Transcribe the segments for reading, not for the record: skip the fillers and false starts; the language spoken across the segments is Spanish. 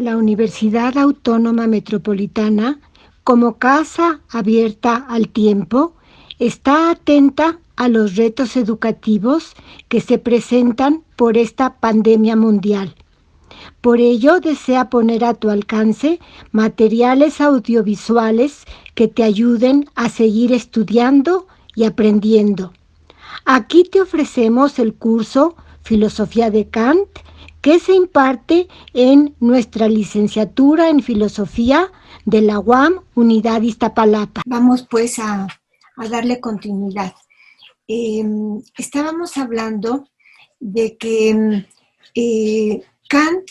la Universidad Autónoma Metropolitana, como casa abierta al tiempo, está atenta a los retos educativos que se presentan por esta pandemia mundial. Por ello, desea poner a tu alcance materiales audiovisuales que te ayuden a seguir estudiando y aprendiendo. Aquí te ofrecemos el curso Filosofía de Kant, que se imparte en nuestra licenciatura en Filosofía de la UAM, Unidad Iztapalapa. Vamos pues a darle continuidad. Estábamos hablando de que Kant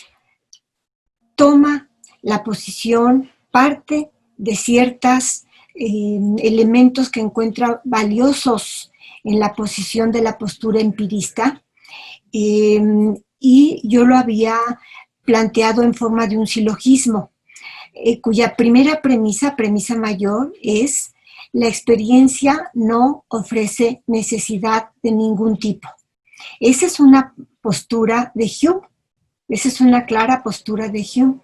toma la posición, parte de ciertos elementos que encuentra valiosos en la posición de la postura empirista, y yo lo había planteado en forma de un silogismo, cuya primera premisa mayor, es: la experiencia no ofrece necesidad de ningún tipo. Esa es una postura de Hume, esa es una clara postura de Hume.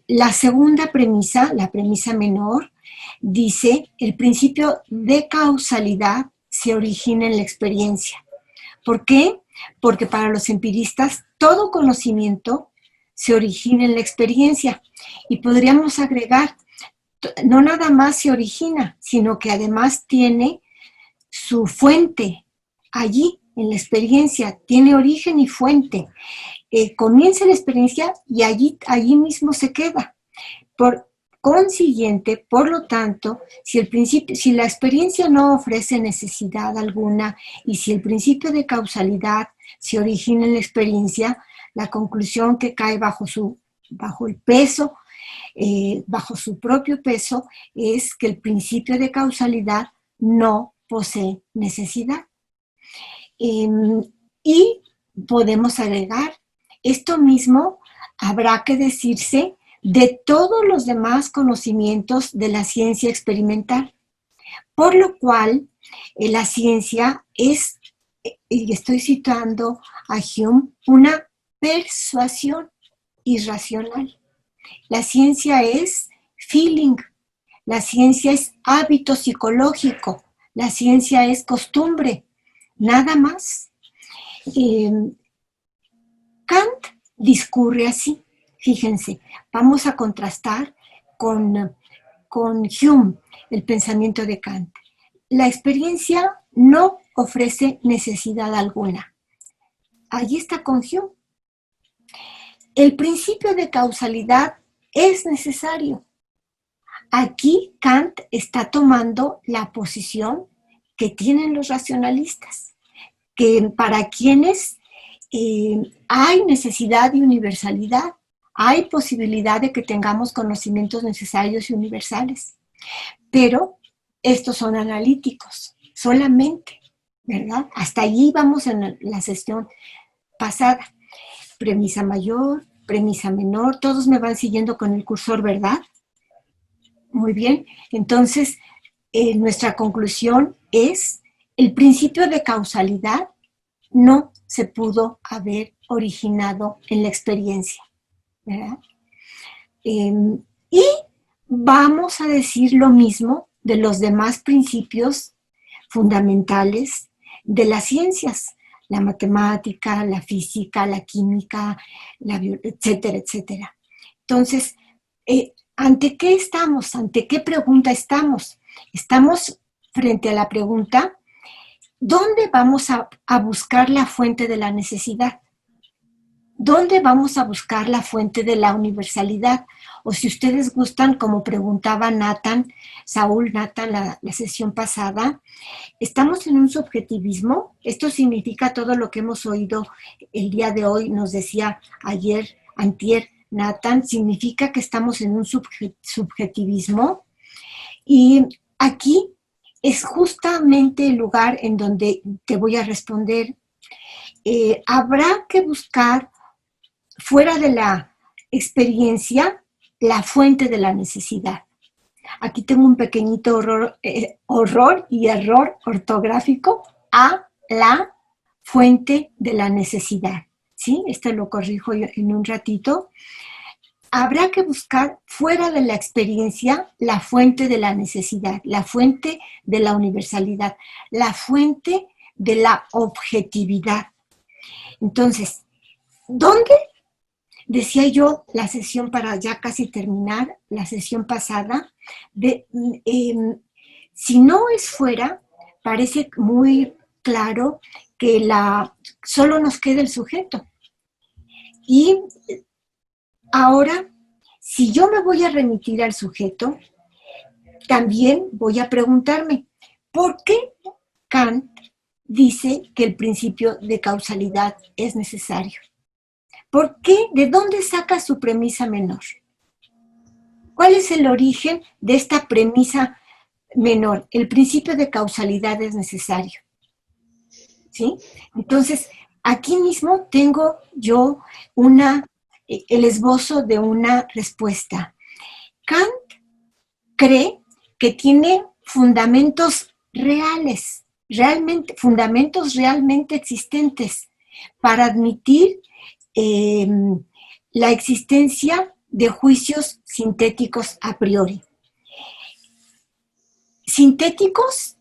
La segunda premisa, la premisa menor, dice: el principio de causalidad se origina en la experiencia. ¿Por qué? Porque para los empiristas todo conocimiento se origina en la experiencia. Y podríamos agregar, no nada más se origina, sino que además tiene su fuente allí, en la experiencia, tiene origen y fuente. Comienza la experiencia y allí mismo se queda. Por consiguiente, por lo tanto, si la experiencia no ofrece necesidad alguna y si el principio de causalidad se origina en la experiencia, la conclusión que cae bajo su propio peso, es que el principio de causalidad no posee necesidad. Y podemos agregar, esto mismo habrá que decirse de todos los demás conocimientos de la ciencia experimental, por lo cual la ciencia es, y estoy citando a Hume, una persuasión irracional. La ciencia es feeling, la ciencia es hábito psicológico, la ciencia es costumbre, nada más. Kant discurre así. Fíjense, vamos a contrastar con Hume el pensamiento de Kant. La experiencia no ofrece necesidad alguna. Allí está con Hume. El principio de causalidad es necesario. Aquí Kant está tomando la posición que tienen los racionalistas, que para quienes hay necesidad de universalidad, hay posibilidad de que tengamos conocimientos necesarios y universales, pero estos son analíticos, solamente, ¿verdad? Hasta allí vamos en la sesión pasada. Premisa mayor, premisa menor, todos me van siguiendo con el cursor, ¿verdad? Muy bien, entonces nuestra conclusión es: el principio de causalidad no se pudo haber originado en la experiencia, ¿verdad? Y vamos a decir lo mismo de los demás principios fundamentales de las ciencias, la matemática, la física, la química, etcétera, etcétera. Entonces, ¿ante qué estamos? ¿Ante qué pregunta estamos? Estamos frente a la pregunta: ¿dónde vamos a buscar la fuente de la necesidad? ¿Dónde vamos a buscar la fuente de la universalidad? O si ustedes gustan, como preguntaba Saúl Nathan la sesión pasada, ¿estamos en un subjetivismo? Esto significa todo lo que hemos oído el día de hoy, nos decía antier Nathan, significa que estamos en un subjetivismo. Y aquí es justamente el lugar en donde te voy a responder. Habrá que buscar fuera de la experiencia la fuente de la necesidad. Aquí tengo un pequeñito horror y error ortográfico: a la fuente de la necesidad, ¿sí? Esto lo corrijo en un ratito. habrá que buscar fuera de la experiencia la fuente de la necesidad, la fuente de la universalidad, la fuente de la objetividad. Entonces, ¿dónde? Decía yo la sesión, para ya casi terminar, la sesión pasada, si no es fuera, parece muy claro que solo nos queda el sujeto. Y ahora, si yo me voy a remitir al sujeto, también voy a preguntarme, ¿por qué Kant dice que el principio de causalidad es necesario? ¿Por qué? ¿De dónde saca su premisa menor? ¿Cuál es el origen de esta premisa menor? El principio de causalidad es necesario. ¿Sí? Entonces, aquí mismo tengo yo el esbozo de una respuesta. Kant cree que tiene fundamentos reales, fundamentos realmente existentes para admitir la existencia de juicios sintéticos a priori. Sintéticos,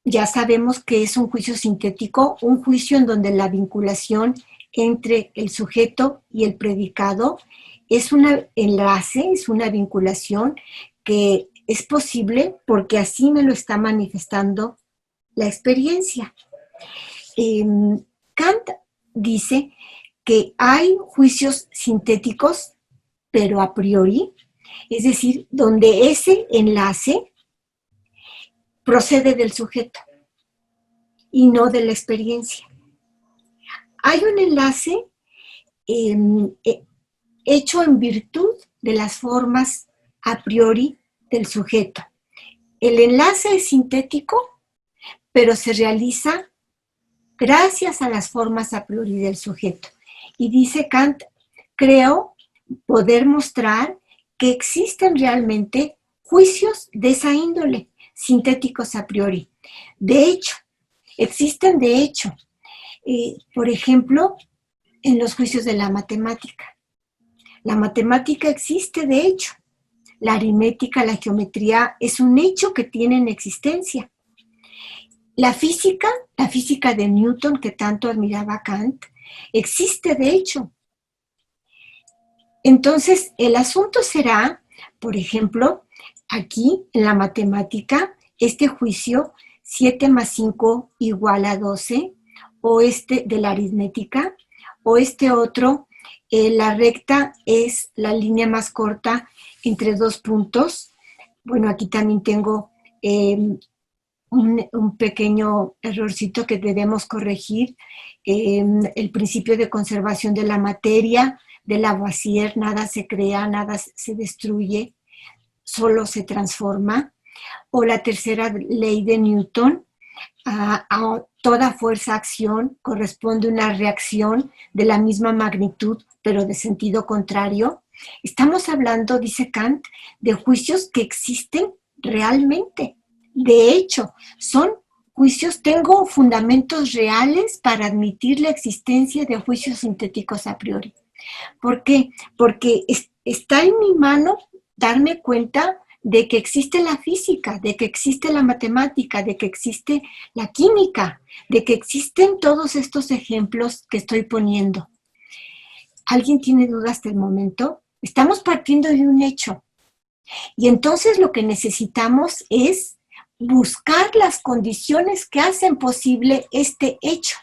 ya sabemos que es un juicio sintético, un juicio en donde la vinculación entre el sujeto y el predicado es un enlace, es una vinculación que es posible porque así me lo está manifestando la experiencia. Kant dice que hay juicios sintéticos, pero a priori, es decir, donde ese enlace procede del sujeto y no de la experiencia. Hay un enlace hecho en virtud de las formas a priori del sujeto. El enlace es sintético, pero se realiza gracias a las formas a priori del sujeto. Y dice Kant, creo poder mostrar que existen realmente juicios de esa índole, sintéticos a priori. De hecho, existen de hecho, por ejemplo, en los juicios de la matemática. La matemática existe de hecho. La aritmética, la geometría, es un hecho que tienen existencia. La física de Newton, que tanto admiraba Kant, existe de hecho. Entonces, el asunto será, por ejemplo, aquí en la matemática, este juicio 7 más 5 igual a 12, o este de la aritmética, o este otro, la recta es la línea más corta entre dos puntos. Bueno, aquí también tengo un pequeño errorcito que debemos corregir. El principio de conservación de la materia, de Lavoisier, nada se crea, nada se destruye, solo se transforma. O la tercera ley de Newton, a toda fuerza-acción corresponde una reacción de la misma magnitud, pero de sentido contrario. Estamos hablando, dice Kant, de juicios que existen realmente. De hecho, son juicios, tengo fundamentos reales para admitir la existencia de juicios sintéticos a priori. ¿Por qué? Porque está en mi mano darme cuenta de que existe la física, de que existe la matemática, de que existe la química, de que existen todos estos ejemplos que estoy poniendo. ¿Alguien tiene dudas hasta el momento? Estamos partiendo de un hecho. Y entonces lo que necesitamos es buscar las condiciones que hacen posible este hecho.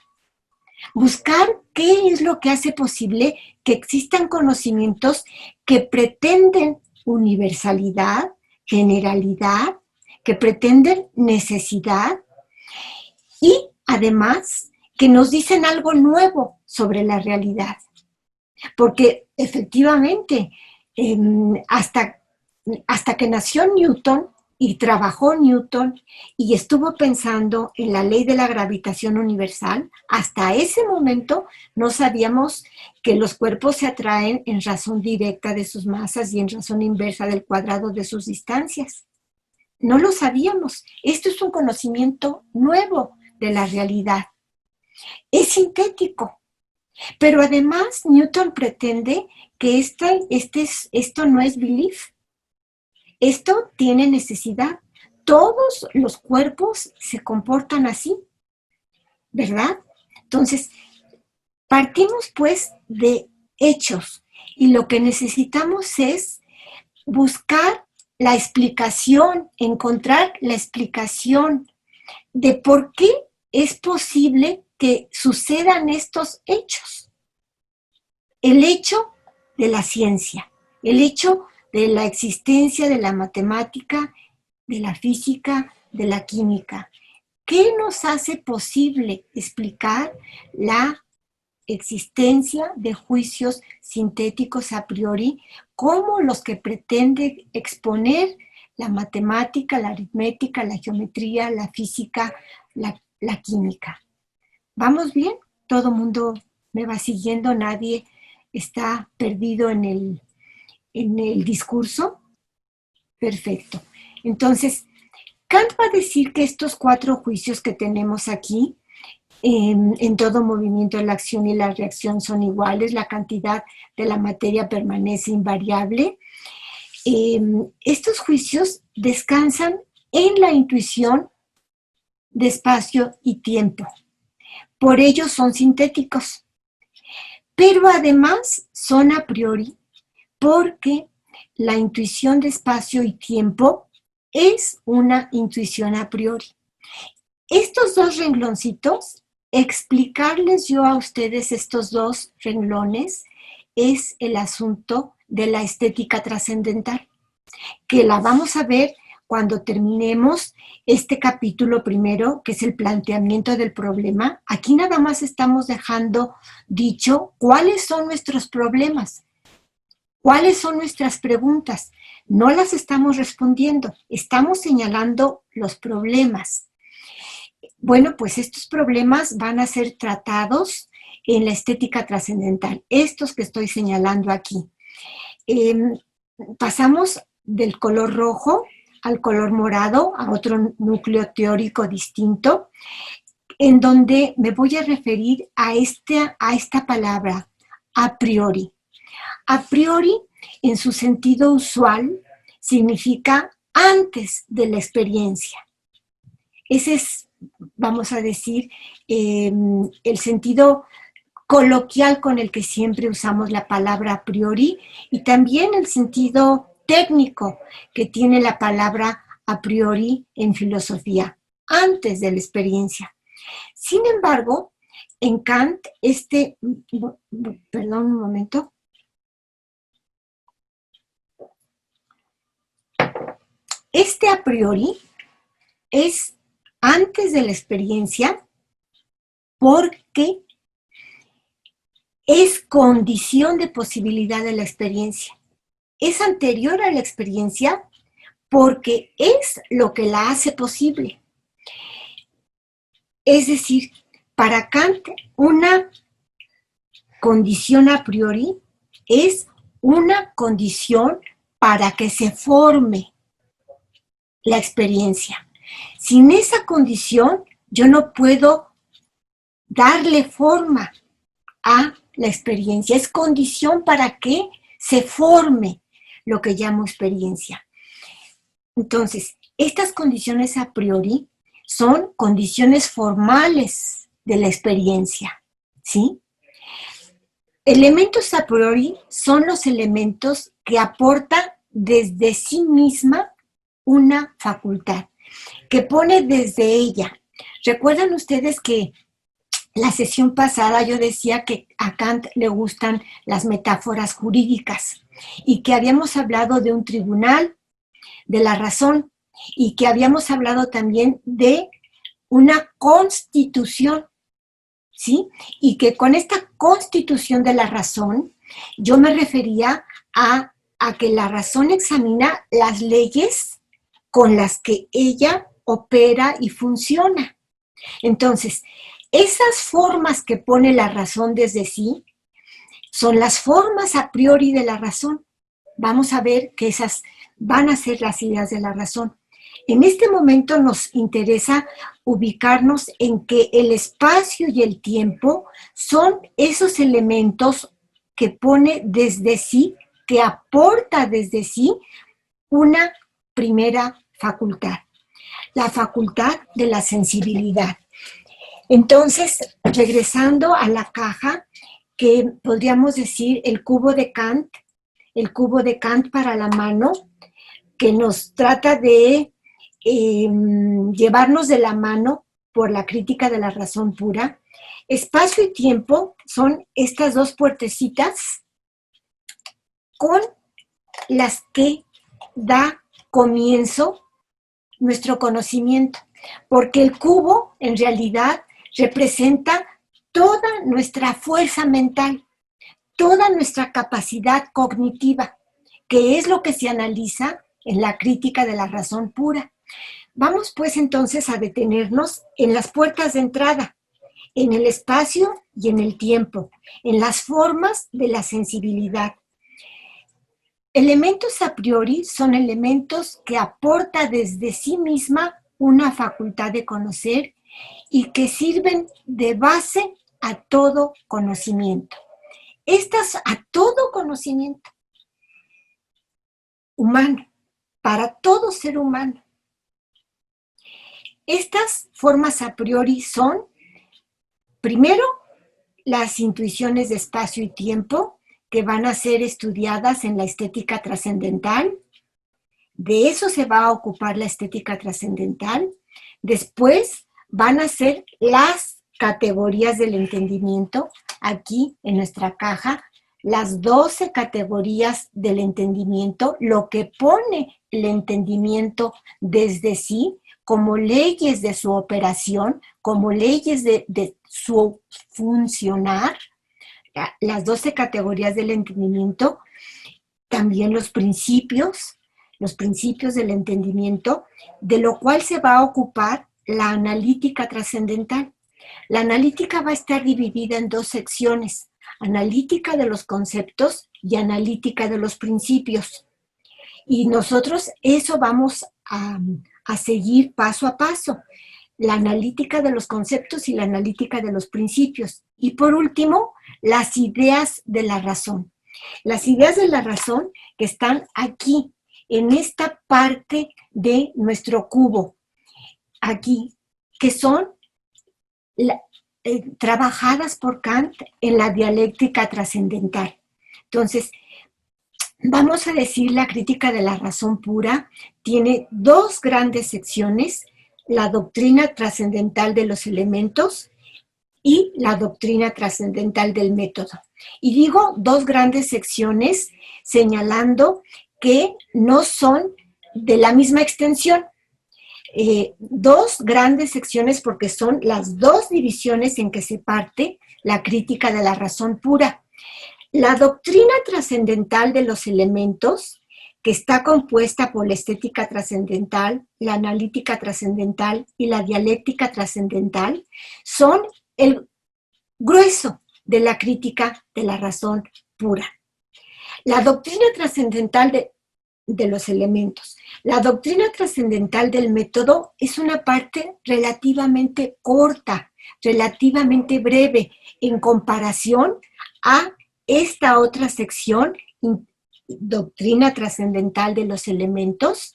Buscar qué es lo que hace posible que existan conocimientos que pretenden universalidad, generalidad, que pretenden necesidad y además que nos dicen algo nuevo sobre la realidad. Porque efectivamente, hasta que nació Newton y trabajó Newton y estuvo pensando en la ley de la gravitación universal, hasta ese momento no sabíamos que los cuerpos se atraen en razón directa de sus masas y en razón inversa del cuadrado de sus distancias. No lo sabíamos. Esto es un conocimiento nuevo de la realidad. Es sintético. Pero además Newton pretende que esto no es belief, esto tiene necesidad. Todos los cuerpos se comportan así, ¿verdad? Entonces, partimos pues de hechos y lo que necesitamos es buscar la explicación, encontrar la explicación de por qué es posible que sucedan estos hechos. El hecho de la ciencia, el hecho de la existencia de la matemática, de la física, de la química. ¿Qué nos hace posible explicar la existencia de juicios sintéticos a priori como los que pretende exponer la matemática, la aritmética, la geometría, la física, la química? ¿Vamos bien? ¿Todo mundo me va siguiendo? ¿Nadie está perdido en el discurso? Perfecto. Entonces, Kant va a decir que estos 4 juicios que tenemos aquí, en todo movimiento la acción y la reacción son iguales, la cantidad de la materia permanece invariable. Estos juicios descansan en la intuición de espacio y tiempo. Por ello son sintéticos. Pero además son a priori porque la intuición de espacio y tiempo es una intuición a priori. Estos 2 rengloncitos, explicarles yo a ustedes estos 2 renglones es el asunto de la estética trascendental, que la vamos a ver cuando terminemos este capítulo primero, que es el planteamiento del problema. Aquí nada más estamos dejando dicho cuáles son nuestros problemas, cuáles son nuestras preguntas. No las estamos respondiendo, estamos señalando los problemas. Bueno, pues estos problemas van a ser tratados en la estética trascendental, estos que estoy señalando aquí. Pasamos del color rojo al color morado, a otro núcleo teórico distinto, en donde me voy a referir a esta palabra, a priori. A priori, en su sentido usual, significa antes de la experiencia. Ese es, vamos a decir, el sentido coloquial con el que siempre usamos la palabra a priori y también el sentido técnico que tiene la palabra a priori en filosofía, antes de la experiencia. Sin embargo, en Kant, perdón un momento. Este a priori es antes de la experiencia porque es condición de posibilidad de la experiencia. Es anterior a la experiencia porque es lo que la hace posible. Es decir, para Kant, una condición a priori es una condición para que se forme la experiencia. Sin esa condición, yo no puedo darle forma a la experiencia. Es condición para que se forme lo que llamo experiencia. Entonces, estas condiciones a priori son condiciones formales de la experiencia, ¿sí? Elementos a priori son los elementos que aportan desde sí misma una facultad, que pone desde ella. ¿Recuerdan ustedes que la sesión pasada yo decía que a Kant le gustan las metáforas jurídicas y que habíamos hablado de un tribunal de la razón y que habíamos hablado también de una constitución, ¿sí? Y que con esta constitución de la razón yo me refería a que la razón examina las leyes con las que ella opera y funciona. Entonces, esas formas que pone la razón desde sí son las formas a priori de la razón. Vamos a ver que esas van a ser las ideas de la razón. En este momento nos interesa ubicarnos en que el espacio y el tiempo son esos elementos que pone desde sí, que aporta desde sí una primera facultad, la facultad de la sensibilidad. Entonces, regresando a la caja, que podríamos decir el cubo de Kant para la mano, que nos trata de llevarnos de la mano por la crítica de la razón pura. Espacio y tiempo son estas dos puertecitas con las que da comienzo nuestro conocimiento, porque el cubo en realidad representa toda nuestra fuerza mental, toda nuestra capacidad cognitiva, que es lo que se analiza en la crítica de la razón pura. Vamos pues entonces a detenernos en las puertas de entrada, en el espacio y en el tiempo, en las formas de la sensibilidad. Elementos a priori son elementos que aporta desde sí misma una facultad de conocer y que sirven de base a todo conocimiento. Estas a todo conocimiento humano, para todo ser humano. Estas formas a priori son, primero, las intuiciones de espacio y tiempo, que van a ser estudiadas en la estética trascendental. De eso se va a ocupar la estética trascendental. Después van a ser las categorías del entendimiento, aquí en nuestra caja, las 12 categorías del entendimiento, lo que pone el entendimiento desde sí, como leyes de su operación, como leyes de su funcionar, las 12 categorías del entendimiento, también los principios del entendimiento, de lo cual se va a ocupar la analítica trascendental. La analítica va a estar dividida en dos secciones, analítica de los conceptos y analítica de los principios. Y nosotros eso vamos a seguir paso a paso, la analítica de los conceptos y la analítica de los principios. Y por último, las ideas de la razón. Las ideas de la razón que están aquí, en esta parte de nuestro cubo, aquí, que son trabajadas por Kant en la dialéctica trascendental. Entonces, vamos a decir, la crítica de la razón pura tiene dos grandes secciones, la doctrina trascendental de los elementos y la doctrina trascendental del método. Y digo dos grandes secciones señalando que no son de la misma extensión. Dos grandes secciones porque son las dos divisiones en que se parte la crítica de la razón pura. La doctrina trascendental de los elementos, que está compuesta por la estética trascendental, la analítica trascendental y la dialéctica trascendental, son el grueso de la crítica de la razón pura. La doctrina trascendental de los elementos. La doctrina trascendental del método es una parte relativamente corta, relativamente breve, en comparación a esta otra sección, doctrina trascendental de los elementos,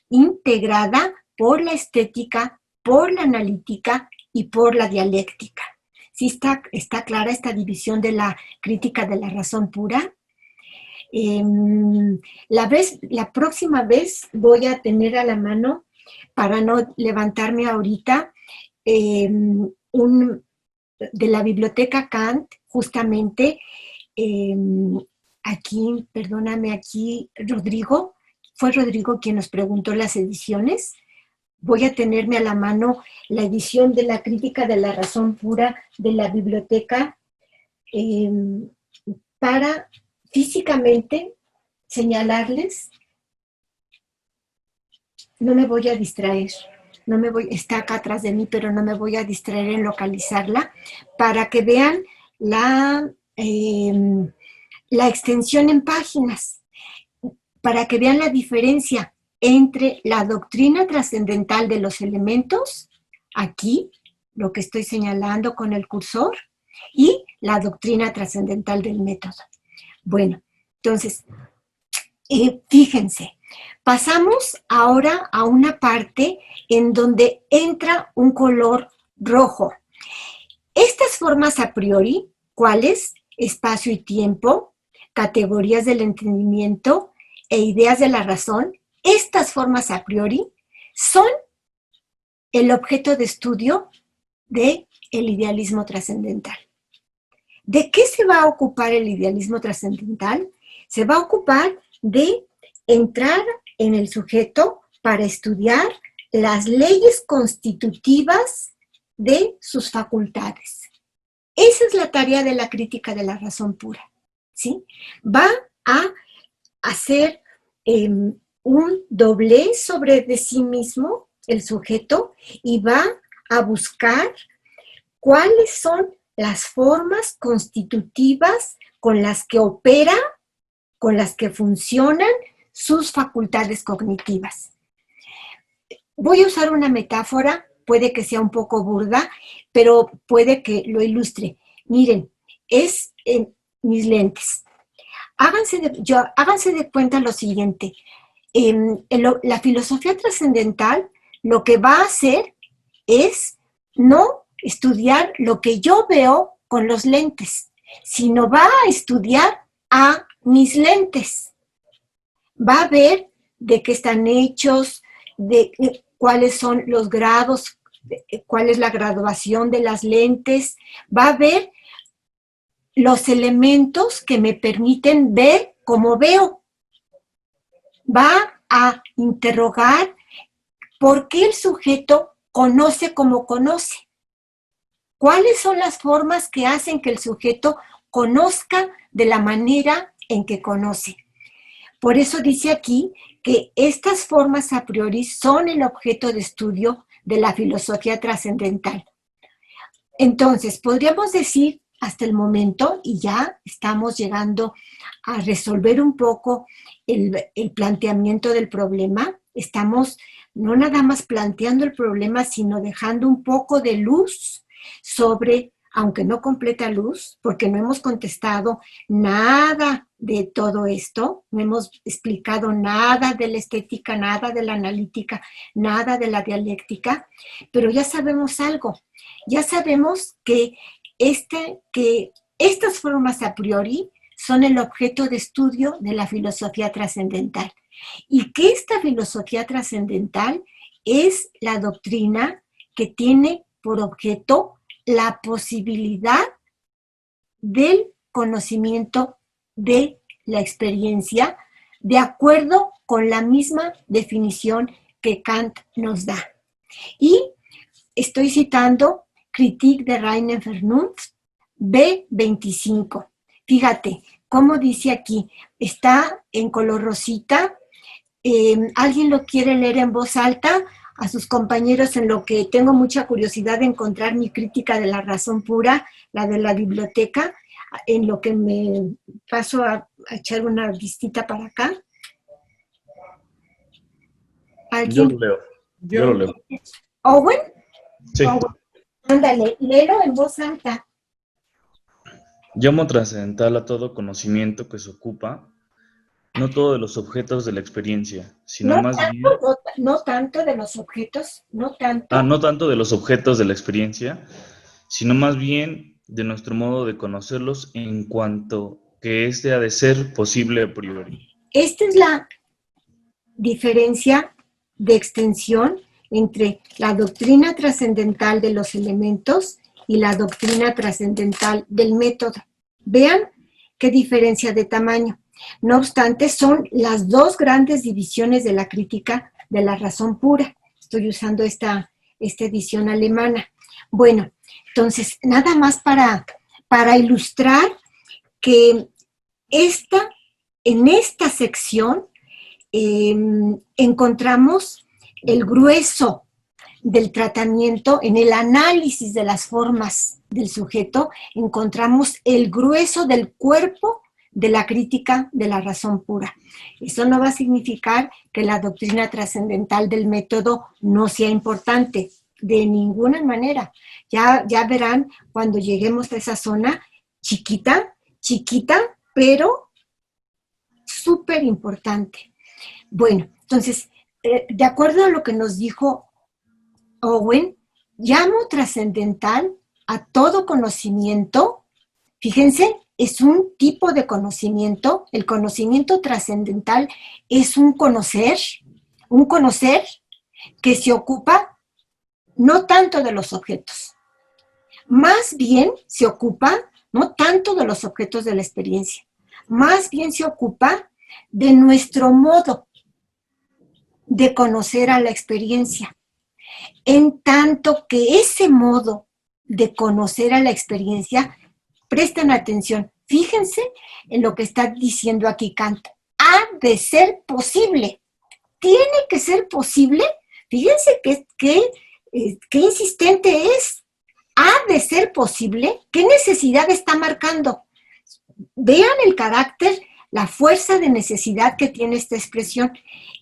integrada por la estética, por la analítica y por la dialéctica. ¿Sí está clara esta división de la crítica de la razón pura? La próxima vez voy a tener a la mano, para no levantarme ahorita, de la biblioteca Kant, justamente, aquí, perdóname, aquí Rodrigo, fue Rodrigo quien nos preguntó las ediciones. Voy a tenerme a la mano la edición de la crítica de la razón pura de la biblioteca para físicamente señalarles. No me voy a distraer, está acá atrás de mí, pero no me voy a distraer en localizarla, para que vean la extensión en páginas, para que vean la diferencia entre la doctrina trascendental de los elementos, aquí, lo que estoy señalando con el cursor, y la doctrina trascendental del método. Bueno, entonces, fíjense, pasamos ahora a una parte en donde entra un color rojo. Estas formas a priori, ¿cuáles? Espacio y tiempo, categorías del entendimiento e ideas de la razón. Estas formas a priori son el objeto de estudio del idealismo trascendental. ¿De qué se va a ocupar el idealismo trascendental? Se va a ocupar de entrar en el sujeto para estudiar las leyes constitutivas de sus facultades. Esa es la tarea de la crítica de la razón pura, ¿sí? Va a hacer un doblez sobre de sí mismo, el sujeto, y va a buscar cuáles son las formas constitutivas con las que opera, con las que funcionan sus facultades cognitivas. Voy a usar una metáfora, puede que sea un poco burda, pero puede que lo ilustre. Miren, es mis lentes. Háganse de cuenta lo siguiente. La filosofía trascendental lo que va a hacer es no estudiar lo que yo veo con los lentes, sino va a estudiar a mis lentes. Va a ver de qué están hechos, de cuáles son los grados, cuál es la graduación de las lentes. Va a ver los elementos que me permiten ver como veo. Va a interrogar por qué el sujeto conoce como conoce. ¿Cuáles son las formas que hacen que el sujeto conozca de la manera en que conoce? Por eso dice aquí que estas formas a priori son el objeto de estudio de la filosofía trascendental. Entonces, podríamos decir hasta el momento, y ya estamos llegando a resolver un poco el planteamiento del problema, estamos no nada más planteando el problema, sino dejando un poco de luz sobre, aunque no completa luz, porque no hemos contestado nada de todo esto, no hemos explicado nada de la estética, nada de la analítica, nada de la dialéctica, pero ya sabemos algo, ya sabemos que estas formas a priori son el objeto de estudio de la filosofía trascendental y que esta filosofía trascendental es la doctrina que tiene por objeto la posibilidad del conocimiento de la experiencia de acuerdo con la misma definición que Kant nos da. Y estoy citando Kritik der reinen Vernunft, B25. Fíjate, cómo dice aquí, está en color rosita. ¿Alguien lo quiere leer en voz alta? A sus compañeros, en lo que tengo mucha curiosidad de encontrar mi crítica de la razón pura, la de la biblioteca, en lo que me paso a echar una vistita para acá. ¿Alguien? Yo lo leo. ¿Owen? Sí. Owen. Ándale, léelo en voz alta. Llamo trascendental a todo conocimiento que se ocupa, no todo de los objetos de la experiencia, sino No más tanto, bien... no tanto de los objetos, no tanto. no tanto de los objetos de la experiencia, sino más bien de nuestro modo de conocerlos en cuanto que este ha de ser posible a priori. Esta es la diferencia de extensión entre la doctrina trascendental de los elementos y la doctrina trascendental del método. Vean qué diferencia de tamaño. No obstante, son las dos grandes divisiones de la crítica de la razón pura. Estoy usando esta edición alemana. Bueno, entonces, nada más para ilustrar que en esta sección encontramos el grueso del tratamiento, en el análisis de las formas del sujeto, encontramos el grueso del cuerpo de la crítica de la razón pura. Eso no va a significar que la doctrina trascendental del método no sea importante, de ninguna manera. Ya verán cuando lleguemos a esa zona chiquita, pero súper importante. Bueno, entonces, de acuerdo a lo que nos dijo Owen, llamo trascendental a todo conocimiento. Fíjense, es un tipo de conocimiento. El conocimiento trascendental es un conocer que se ocupa no tanto de los objetos, más bien se ocupa no tanto de los objetos de la experiencia, más bien se ocupa de nuestro modo de conocer a la experiencia, en tanto que ese modo de conocer a la experiencia, presten atención, fíjense en lo que está diciendo aquí Kant, ha de ser posible, tiene que ser posible, fíjense qué insistente es, ha de ser posible, ¿qué necesidad está marcando? Vean el carácter, la fuerza de necesidad que tiene esta expresión.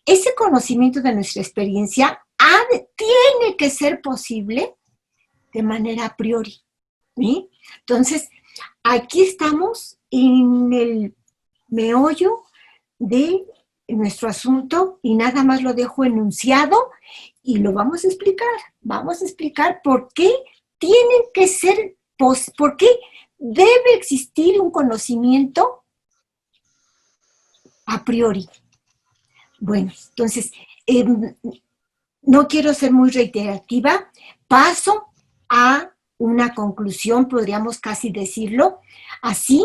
Ese conocimiento de nuestra experiencia tiene que ser posible de manera a priori. ¿Sí? Entonces, aquí estamos en el meollo de nuestro asunto y nada más lo dejo enunciado y lo vamos a explicar. Vamos a explicar por qué tienen que ser, por qué debe existir un conocimiento a priori. Bueno, entonces, no quiero ser muy reiterativa, paso a una conclusión, podríamos casi decirlo, así,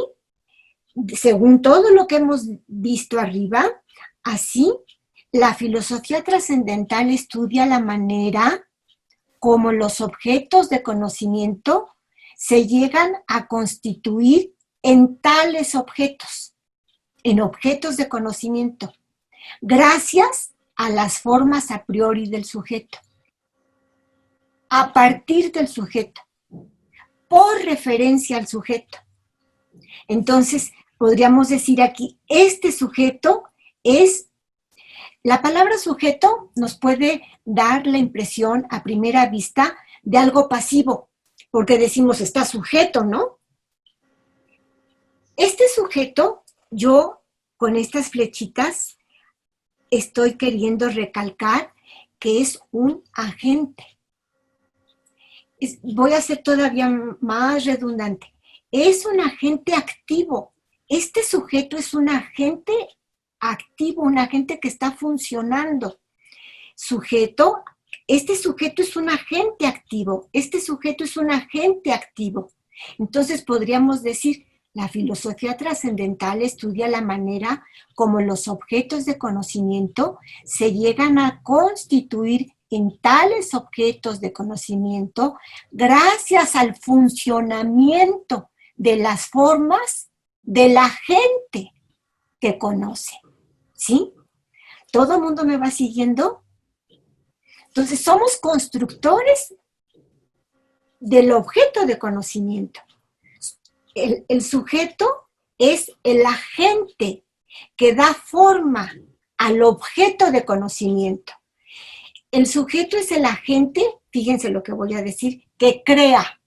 según todo lo que hemos visto arriba, así, la filosofía trascendental estudia la manera como los objetos de conocimiento se llegan a constituir en tales objetos, en objetos de conocimiento, gracias a las formas a priori del sujeto, a partir del sujeto, por referencia al sujeto. Entonces, podríamos decir aquí, este sujeto es, la palabra sujeto nos puede dar la impresión a primera vista de algo pasivo, porque decimos está sujeto, ¿no? Este sujeto, yo con estas flechitas estoy queriendo recalcar que es un agente. Voy a ser todavía más redundante. Es un agente activo. Este sujeto es un agente activo, un agente que está funcionando. Este sujeto es un agente activo. Este sujeto es un agente activo. Entonces podríamos decir, la filosofía trascendental estudia la manera como los objetos de conocimiento se llegan a constituir en tales objetos de conocimiento gracias al funcionamiento de las formas de la gente que conoce. ¿Sí? ¿Todo el mundo me va siguiendo? Entonces, somos constructores del objeto de conocimiento. El sujeto es el agente que da forma al objeto de conocimiento. El sujeto es el agente, fíjense lo que voy a decir, que crea,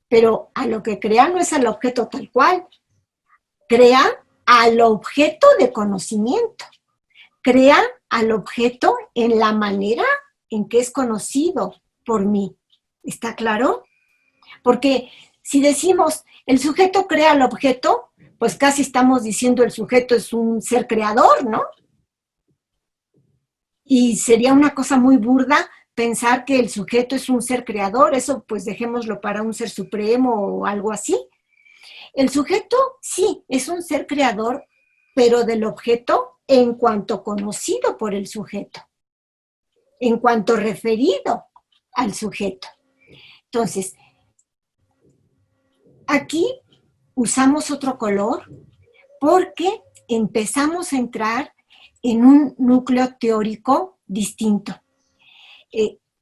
pero a lo que crea no es al objeto tal cual, crea al objeto de conocimiento, crea al objeto en la manera en que es conocido por mí. ¿Está claro? Porque si decimos el sujeto crea al objeto, pues casi estamos diciendo el sujeto es un ser creador, ¿no? Y sería una cosa muy burda pensar que el sujeto es un ser creador, eso pues dejémoslo para un ser supremo o algo así. El sujeto sí es un ser creador, pero del objeto en cuanto conocido por el sujeto, en cuanto referido al sujeto. Entonces, aquí usamos otro color porque empezamos a entrar en un núcleo teórico distinto.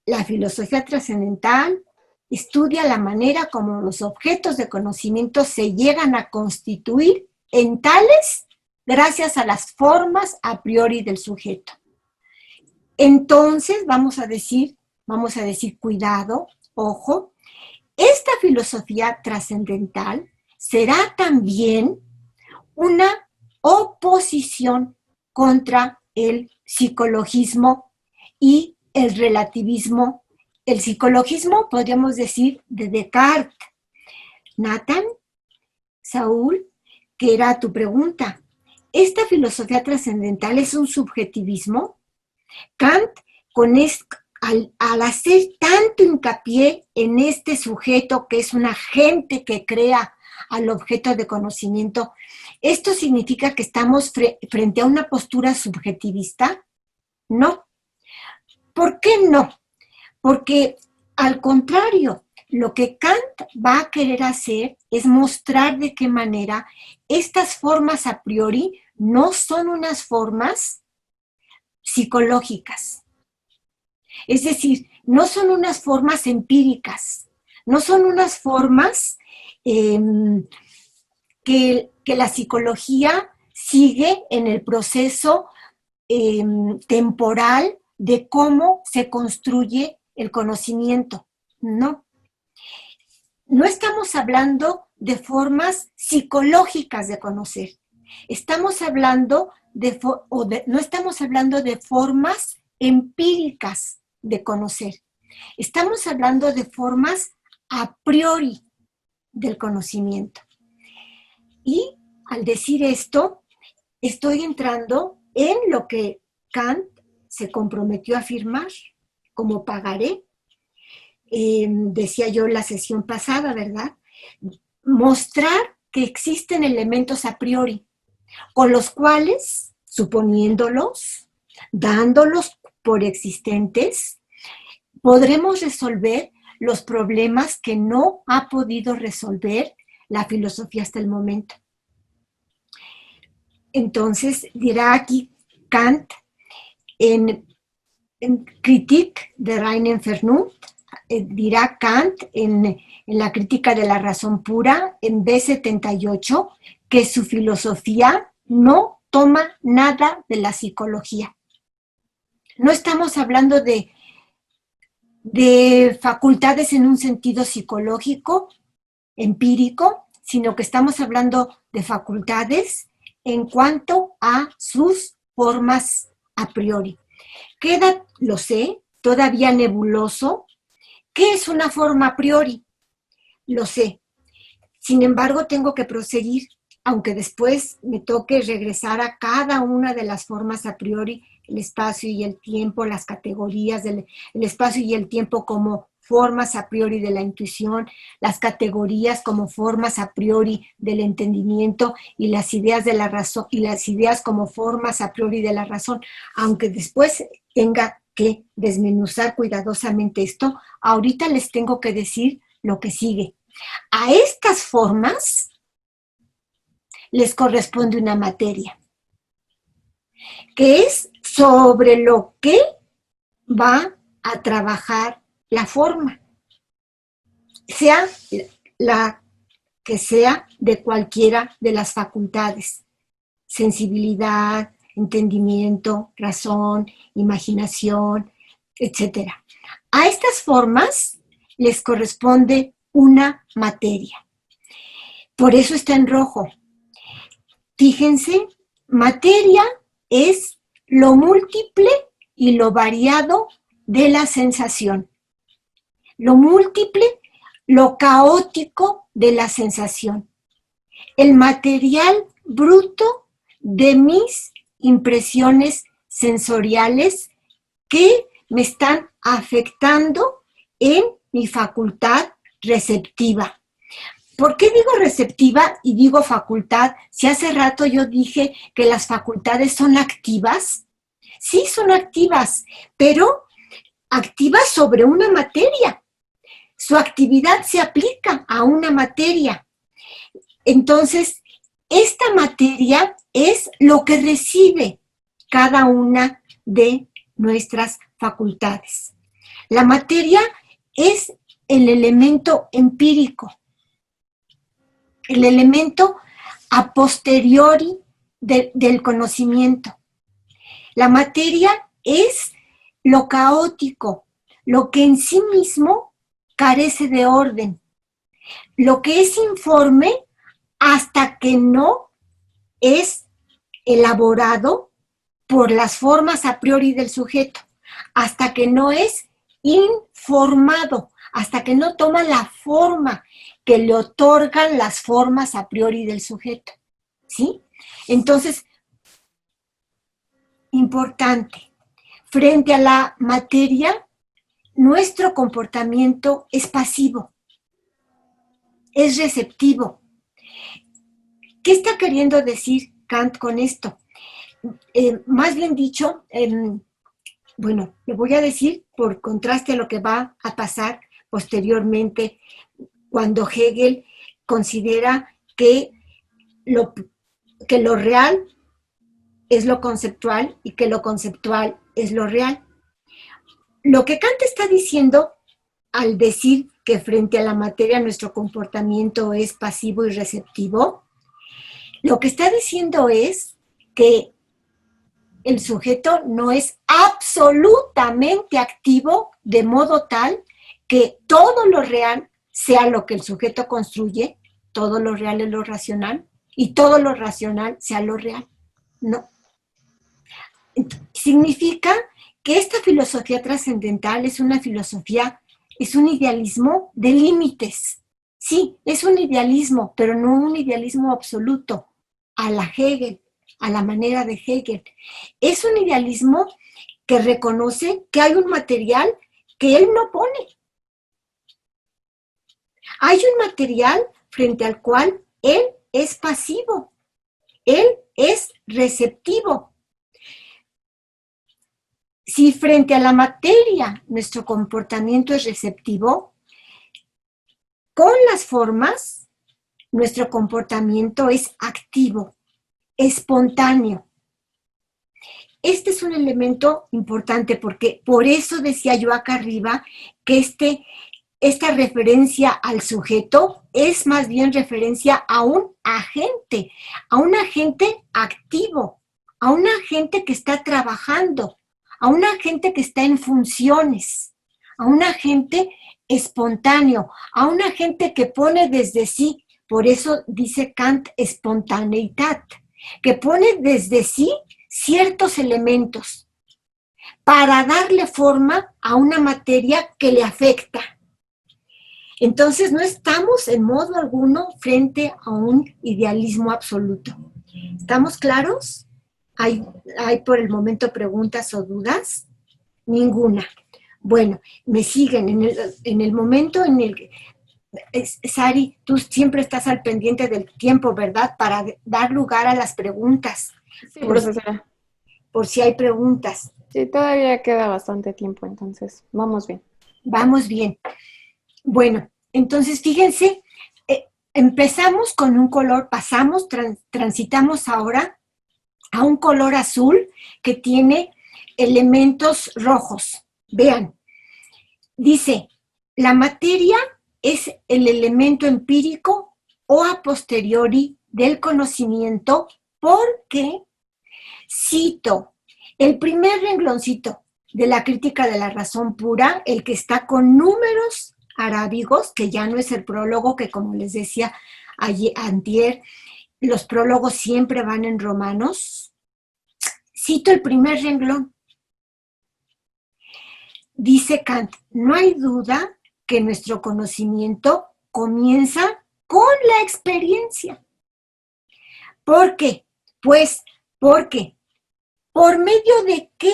La filosofía trascendental estudia la manera como los objetos de conocimiento se llegan a constituir tales gracias a las formas a priori del sujeto. Entonces, vamos a decir, cuidado, ojo, esta filosofía trascendental será también una oposición contra el psicologismo y el relativismo. El psicologismo, podríamos decir, de Descartes. Nathan, Saúl, ¿qué era tu pregunta? ¿Esta filosofía trascendental es un subjetivismo? Kant, al hacer tanto hincapié en este sujeto que es un agente que crea al objeto de conocimiento, ¿esto significa que estamos frente a una postura subjetivista? No. ¿Por qué no? Porque al contrario, lo que Kant va a querer hacer es mostrar de qué manera estas formas a priori no son unas formas psicológicas. Es decir, no son unas formas empíricas, no son unas formas que la psicología sigue en el proceso temporal de cómo se construye el conocimiento. No. No estamos hablando de formas psicológicas de conocer. Estamos hablando no estamos hablando de formas empíricas de conocer. Estamos hablando de formas a priori del conocimiento. Y al decir esto, estoy entrando en lo que Kant se comprometió a afirmar como pagaré. Decía yo en la sesión pasada, ¿verdad? Mostrar que existen elementos a priori, con los cuales, suponiéndolos, dándolos por existentes, podremos resolver los problemas que no ha podido resolver la filosofía hasta el momento. Entonces, dirá aquí Kant en Critique de reine Vernunft, dirá Kant en la crítica de la razón pura, en B78, que su filosofía no toma nada de la psicología. No estamos hablando de facultades en un sentido psicológico, empírico, sino que estamos hablando de facultades en cuanto a sus formas a priori. Queda, lo sé, todavía nebuloso. ¿Qué es una forma a priori? Lo sé. Sin embargo, tengo que proseguir, aunque después me toque regresar a cada una de las formas a priori, el espacio y el tiempo, las categorías del espacio y el tiempo como formas a priori de la intuición, las categorías como formas a priori del entendimiento y las ideas de la razón, y las ideas como formas a priori de la razón, aunque después tenga que desmenuzar cuidadosamente esto, ahorita les tengo que decir lo que sigue. A estas formas les corresponde una materia, que es sobre lo que va a trabajar la forma, sea la que sea de cualquiera de las facultades, sensibilidad, entendimiento, razón, imaginación, etc. A estas formas les corresponde una materia. Por eso está en rojo. Fíjense, materia es lo múltiple y lo variado de la sensación. Lo múltiple, lo caótico de la sensación. El material bruto de mis impresiones sensoriales que me están afectando en mi facultad receptiva. ¿Por qué digo receptiva y digo facultad? Si hace rato yo dije que las facultades son activas. Sí, son activas, pero activas sobre una materia. Su actividad se aplica a una materia. Entonces, esta materia es lo que recibe cada una de nuestras facultades. La materia es el elemento empírico, el elemento a posteriori del conocimiento. La materia es lo caótico, lo que en sí mismo carece de orden, lo que es informe hasta que no es elaborado por las formas a priori del sujeto, hasta que no es informado, hasta que no toma la forma que le otorgan las formas a priori del sujeto. ¿Sí? Entonces, importante, frente a la materia, nuestro comportamiento es pasivo, es receptivo. ¿Qué está queriendo decir Kant con esto? Más bien dicho, bueno, le voy a decir por contraste a lo que va a pasar posteriormente cuando Hegel considera que lo real es lo conceptual y que lo conceptual es lo real. Lo que Kant está diciendo al decir que frente a la materia nuestro comportamiento es pasivo y receptivo, lo que está diciendo es que el sujeto no es absolutamente activo de modo tal que todo lo real sea lo que el sujeto construye, todo lo real es lo racional y todo lo racional sea lo real. No. Significa que esta filosofía trascendental es una filosofía, es un idealismo de límites. Sí, es un idealismo, pero no un idealismo absoluto, a la Hegel, a la manera de Hegel. Es un idealismo que reconoce que hay un material que él no pone. Hay un material frente al cual él es pasivo, él es receptivo. Si frente a la materia nuestro comportamiento es receptivo, con las formas nuestro comportamiento es activo, espontáneo. Este es un elemento importante porque por eso decía yo acá arriba que esta referencia al sujeto es más bien referencia a un agente activo, a un agente que está trabajando, a un agente que está en funciones, a un agente espontáneo, a un agente que pone desde sí, por eso dice Kant espontaneidad, que pone desde sí ciertos elementos para darle forma a una materia que le afecta. Entonces no estamos en modo alguno frente a un idealismo absoluto. ¿Estamos claros? ¿Hay por el momento preguntas o dudas? Ninguna. Bueno, me siguen en el momento en el que... Sari, tú siempre estás al pendiente del tiempo, ¿verdad? Para dar lugar a las preguntas. Sí, profesora. Por si hay preguntas. Sí, todavía queda bastante tiempo, entonces vamos bien. Vamos bien. Bueno, entonces fíjense, empezamos con un color, transitamos ahora a un color azul que tiene elementos rojos. Vean, dice, la materia es el elemento empírico o a posteriori del conocimiento porque, cito, el primer rengloncito de la crítica de la razón pura, el que está con números arábigos, que ya no es el prólogo, que como les decía antier, los prólogos siempre van en romanos. Cito el primer renglón. Dice Kant, no hay duda que nuestro conocimiento comienza con la experiencia. ¿Por qué? Pues porque por medio de qué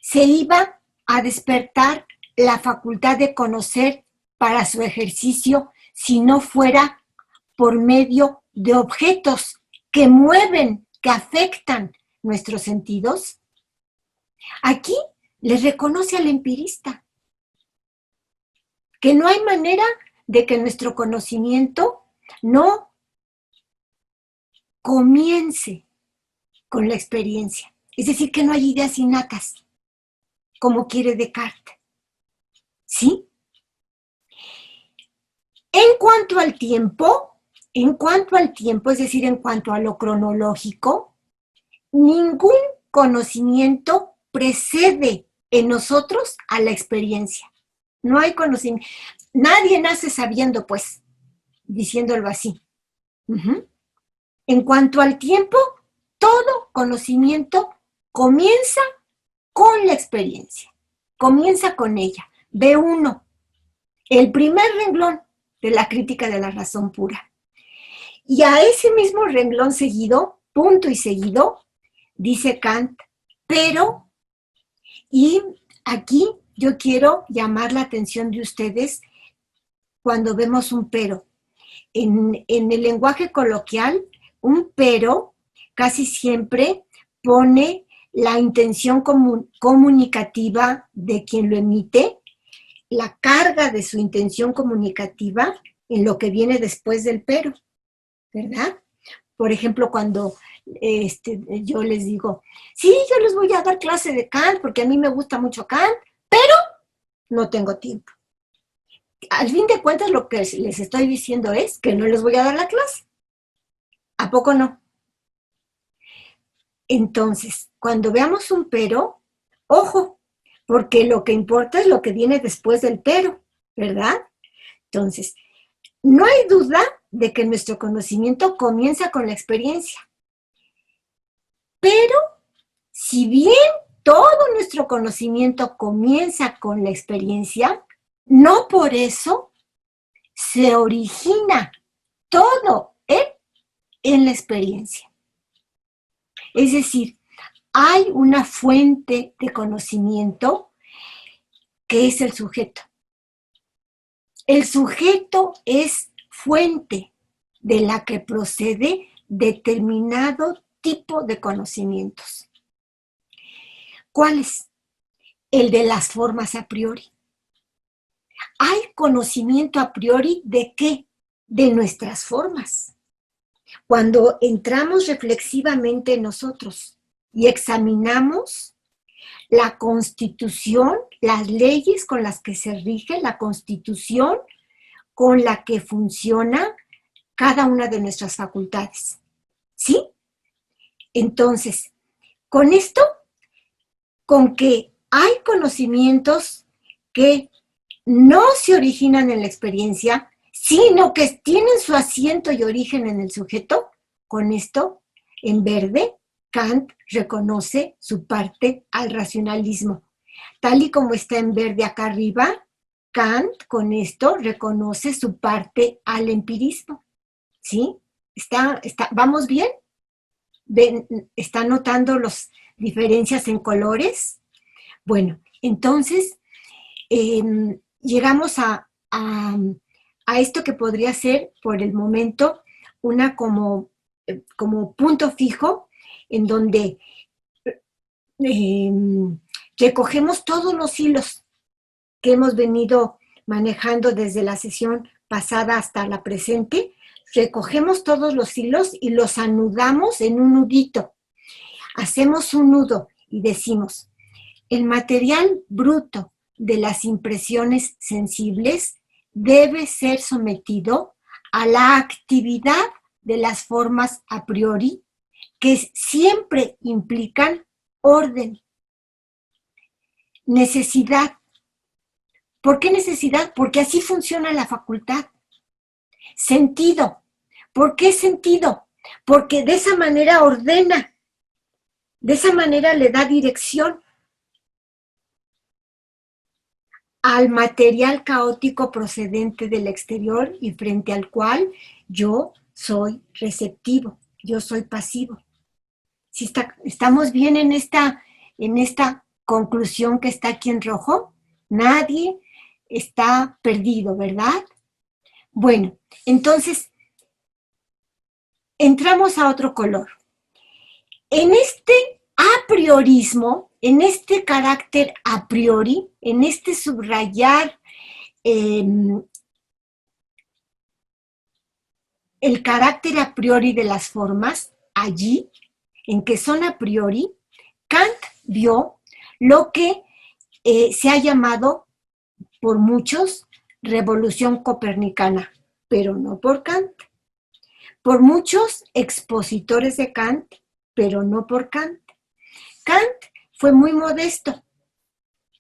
se iba a despertar la facultad de conocer para su ejercicio si no fuera por medio de objetos que mueven, que afectan nuestros sentidos. Aquí les reconoce al empirista que no hay manera de que nuestro conocimiento no comience con la experiencia. Es decir, que no hay ideas innatas, como quiere Descartes. ¿Sí? En cuanto al tiempo, En cuanto al tiempo, es decir, en cuanto a lo cronológico, ningún conocimiento precede en nosotros a la experiencia. No hay conocimiento. Nadie nace sabiendo, pues, diciéndolo así. En cuanto al tiempo, todo conocimiento comienza con la experiencia, comienza con ella. B1, el primer renglón de la crítica de la razón pura. Y a ese mismo renglón seguido, punto y seguido, dice Kant, pero, y aquí yo quiero llamar la atención de ustedes cuando vemos un pero. En el lenguaje coloquial, un pero casi siempre pone la intención comunicativa de quien lo emite, la carga de su intención comunicativa en lo que viene después del pero, ¿verdad? Por ejemplo, cuando yo les digo, sí, yo les voy a dar clase de Kant porque a mí me gusta mucho Kant, pero no tengo tiempo. Al fin de cuentas, lo que les estoy diciendo es que no les voy a dar la clase. ¿A poco no? Entonces, cuando veamos un pero, ojo, porque lo que importa es lo que viene después del pero, ¿verdad? Entonces, no hay duda de que nuestro conocimiento comienza con la experiencia. Pero, si bien todo nuestro conocimiento comienza con la experiencia, no por eso se origina todo en la experiencia. Es decir, hay una fuente de conocimiento que es el sujeto. El sujeto es fuente de la que procede determinado tipo de conocimientos. ¿Cuál es? El de las formas a priori. ¿Hay conocimiento a priori de qué? De nuestras formas. Cuando entramos reflexivamente en nosotros y examinamos la constitución, las leyes con las que se rige, la constitución con la que funciona cada una de nuestras facultades. ¿Sí? Entonces, con esto, con que hay conocimientos que no se originan en la experiencia, sino que tienen su asiento y origen en el sujeto, con esto, en verde, Kant reconoce su parte al racionalismo. Tal y como está en verde acá arriba, Kant con esto reconoce su parte al empirismo. ¿Sí? ¿Vamos bien? ¿Está notando las diferencias en colores? Bueno, entonces llegamos a esto que podría ser por el momento una como punto fijo en donde recogemos todos los hilos que hemos venido manejando desde la sesión pasada hasta la presente. Recogemos todos los hilos y los anudamos en un nudito. Hacemos un nudo y decimos, el material bruto de las impresiones sensibles debe ser sometido a la actividad de las formas a priori, que siempre implican orden, necesidad. ¿Por qué necesidad? Porque así funciona la facultad. Sentido. ¿Por qué sentido? Porque de esa manera ordena, de esa manera le da dirección al material caótico procedente del exterior y frente al cual yo soy receptivo, yo soy pasivo. ¿Sí estamos bien en esta conclusión que está aquí en rojo? Nadie está perdido, ¿verdad? Bueno, entonces, entramos a otro color. En este apriorismo, en este carácter a priori, en este subrayar el carácter a priori de las formas, allí, en que son a priori, Kant vio lo que se ha llamado por muchos revolución copernicana, pero no por Kant. por muchos expositores de Kant, pero no por Kant. Kant fue muy modesto.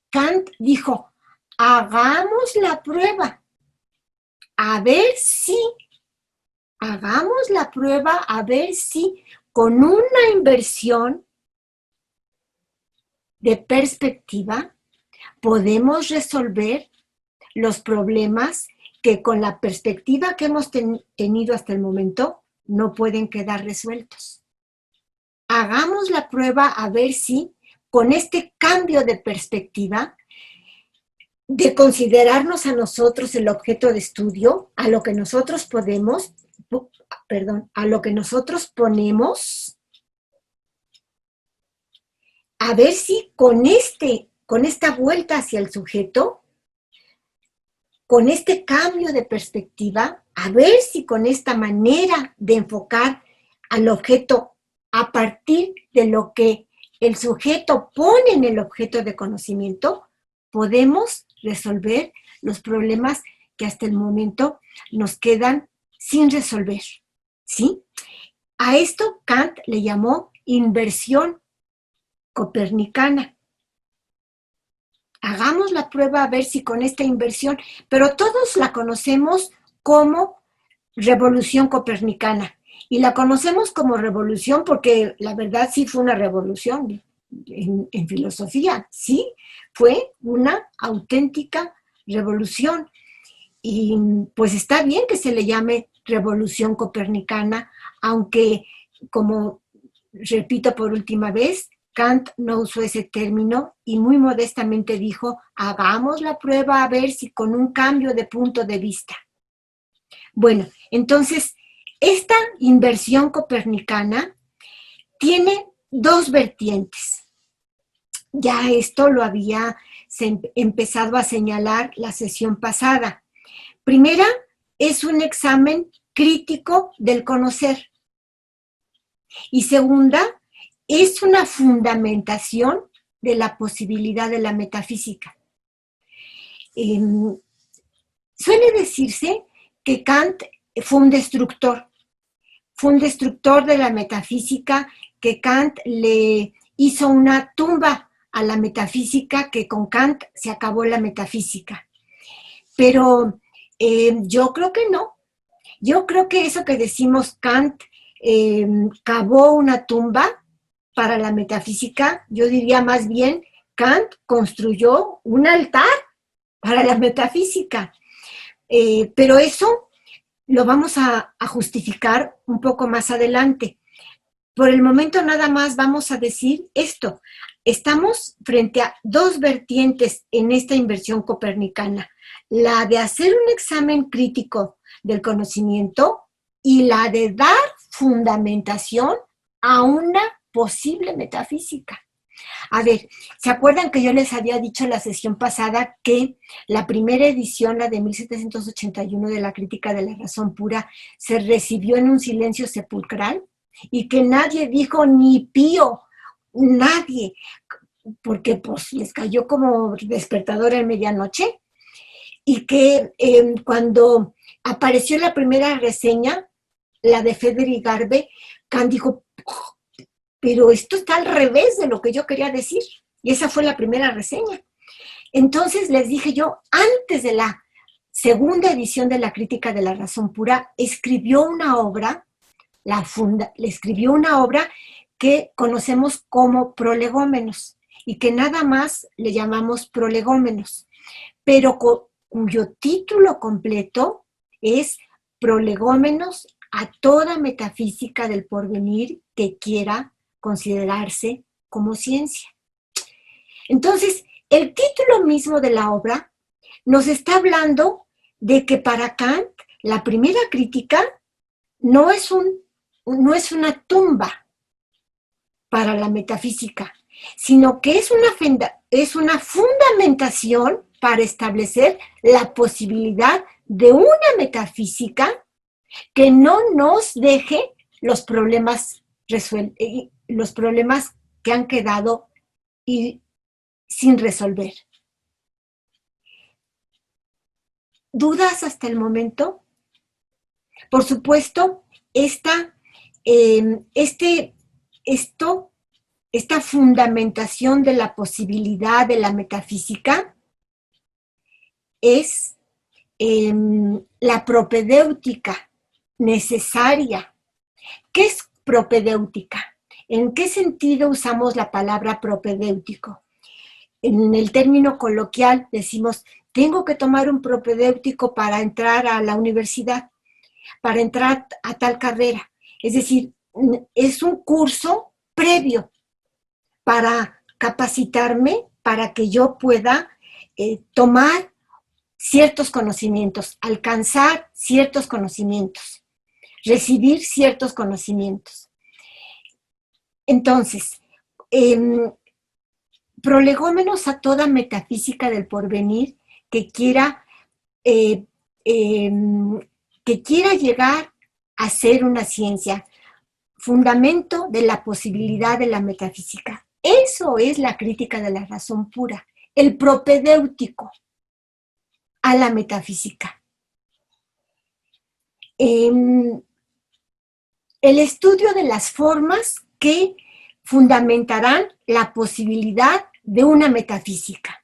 Kant dijo, hagamos la prueba, a ver si, hagamos la prueba, a ver si con una inversión de perspectiva podemos resolver los problemas que con la perspectiva que hemos tenido hasta el momento no pueden quedar resueltos. Hagamos la prueba a ver si con este cambio de perspectiva, de considerarnos a nosotros el objeto de estudio, a lo que nosotros podemos, a lo que nosotros ponemos, a ver si con esta vuelta hacia el sujeto, con este cambio de perspectiva, a ver si con esta manera de enfocar al objeto a partir de lo que el sujeto pone en el objeto de conocimiento, podemos resolver los problemas que hasta el momento nos quedan sin resolver, ¿sí? A esto Kant le llamó inversión copernicana. Hagamos la prueba a ver si con esta inversión, pero todos la conocemos como revolución copernicana. Y la conocemos como revolución porque la verdad sí fue una revolución en filosofía, sí, fue una auténtica revolución. Y pues está bien que se le llame revolución copernicana, aunque, como repito por última vez, Kant no usó ese término y muy modestamente dijo, hagamos la prueba a ver si con un cambio de punto de vista. Bueno, entonces, esta inversión copernicana tiene dos vertientes. Ya esto lo había empezado a señalar la sesión pasada. Primera, es un examen crítico del conocer. Y segunda, es una fundamentación de la posibilidad de la metafísica. Suele decirse que Kant fue un destructor de la metafísica, que Kant le hizo una tumba a la metafísica, que con Kant se acabó la metafísica. Pero yo creo que no. Yo creo que eso que decimos Kant cavó una tumba para la metafísica, yo diría más bien Kant construyó un altar para la metafísica. Pero eso lo vamos a justificar un poco más adelante. Por el momento nada más vamos a decir esto. Estamos frente a dos vertientes en esta inversión copernicana. La de hacer un examen crítico del conocimiento y la de dar fundamentación a una posible metafísica. A ver, ¿se acuerdan que yo les había dicho en la sesión pasada que la primera edición, la de 1781 de la Crítica de la Razón Pura, se recibió en un silencio sepulcral y que nadie dijo ni pío, nadie, porque pues les cayó como despertador en medianoche? Y que cuando apareció la primera reseña, la de Frederick Garbe, Kant dijo, pero esto está al revés de lo que yo quería decir. Y esa fue la primera reseña. Entonces les dije yo, antes de la segunda edición de la Crítica de la Razón Pura, escribió una obra, le escribió una obra que conocemos como prolegómenos y que nada más le llamamos prolegómenos, pero cuyo título completo es Prolegómenos a toda metafísica del porvenir que quiera considerarse como ciencia. Entonces, el título mismo de la obra nos está hablando de que para Kant la primera crítica no es una tumba para la metafísica, sino que es una fundamentación para establecer la posibilidad de una metafísica que no nos deje los problemas que han quedado sin resolver. ¿Dudas hasta el momento? Por supuesto, esta fundamentación de la posibilidad de la metafísica es la propedéutica necesaria. ¿Qué es propedéutica? ¿En qué sentido usamos la palabra propedéutico? En el término coloquial decimos, tengo que tomar un propedéutico para entrar a la universidad, para entrar a tal carrera. Es decir, es un curso previo para capacitarme, para que yo pueda tomar ciertos conocimientos, alcanzar ciertos conocimientos, recibir ciertos conocimientos. Entonces, prolegómenos a toda metafísica del porvenir que quiera llegar a ser una ciencia, fundamento de la posibilidad de la metafísica. Eso es la crítica de la razón pura, el propedéutico a la metafísica. El estudio de las formas que fundamentarán la posibilidad de una metafísica.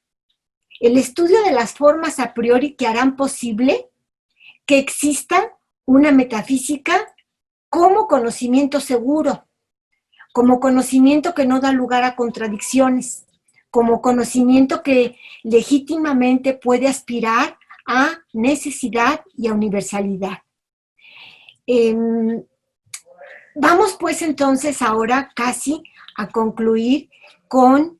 El estudio de las formas a priori que harán posible que exista una metafísica como conocimiento seguro, como conocimiento que no da lugar a contradicciones, como conocimiento que legítimamente puede aspirar a necesidad y a universalidad. Vamos pues entonces ahora casi a concluir con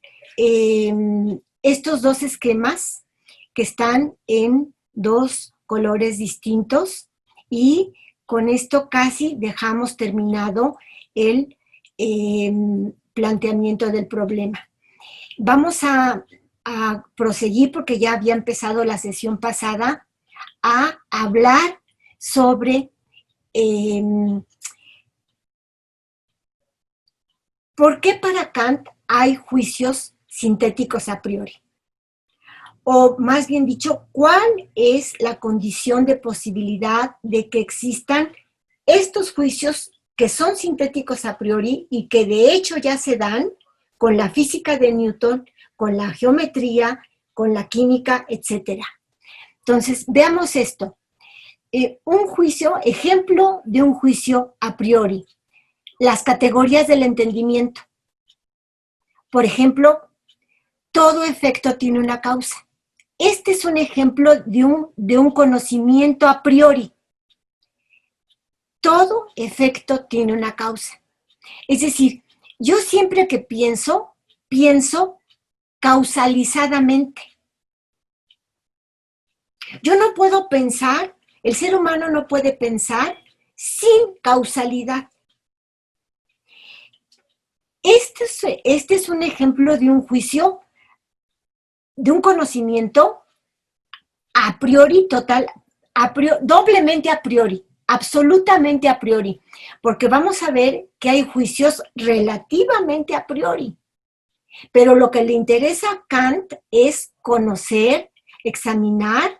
estos dos esquemas que están en dos colores distintos, y con esto casi dejamos terminado el planteamiento del problema. Vamos a proseguir, porque ya había empezado la sesión pasada, a hablar sobre ¿por qué para Kant hay juicios sintéticos a priori? O más bien dicho, ¿cuál es la condición de posibilidad de que existan estos juicios que son sintéticos a priori y que de hecho ya se dan con la física de Newton, con la geometría, con la química, etcétera? Entonces, veamos esto. Un juicio, ejemplo de un juicio a priori. Las categorías del entendimiento. Por ejemplo, todo efecto tiene una causa. Este es un ejemplo de un conocimiento a priori. Todo efecto tiene una causa. Es decir, yo siempre que pienso causalizadamente. Yo no puedo pensar, el ser humano no puede pensar sin causalidad. Este es un ejemplo de un juicio, de un conocimiento a priori total, doblemente a priori, absolutamente a priori, porque vamos a ver que hay juicios relativamente a priori, pero lo que le interesa a Kant es conocer, examinar,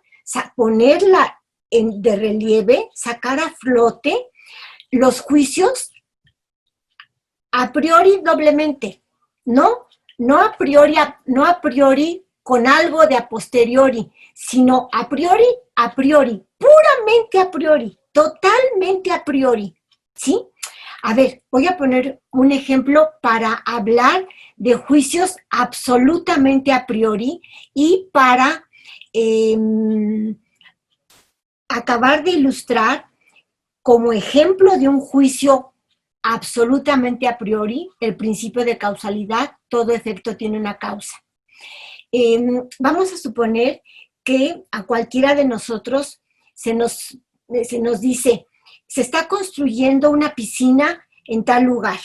ponerla de relieve, sacar a flote los juicios a priori doblemente, no a priori con algo de a posteriori, sino a priori, puramente a priori, totalmente a priori, ¿sí? A ver, voy a poner un ejemplo para hablar de juicios absolutamente a priori y para acabar de ilustrar como ejemplo de un juicio absolutamente a priori, el principio de causalidad, todo efecto tiene una causa. Vamos a suponer que a cualquiera de nosotros se nos dice, se está construyendo una piscina en tal lugar.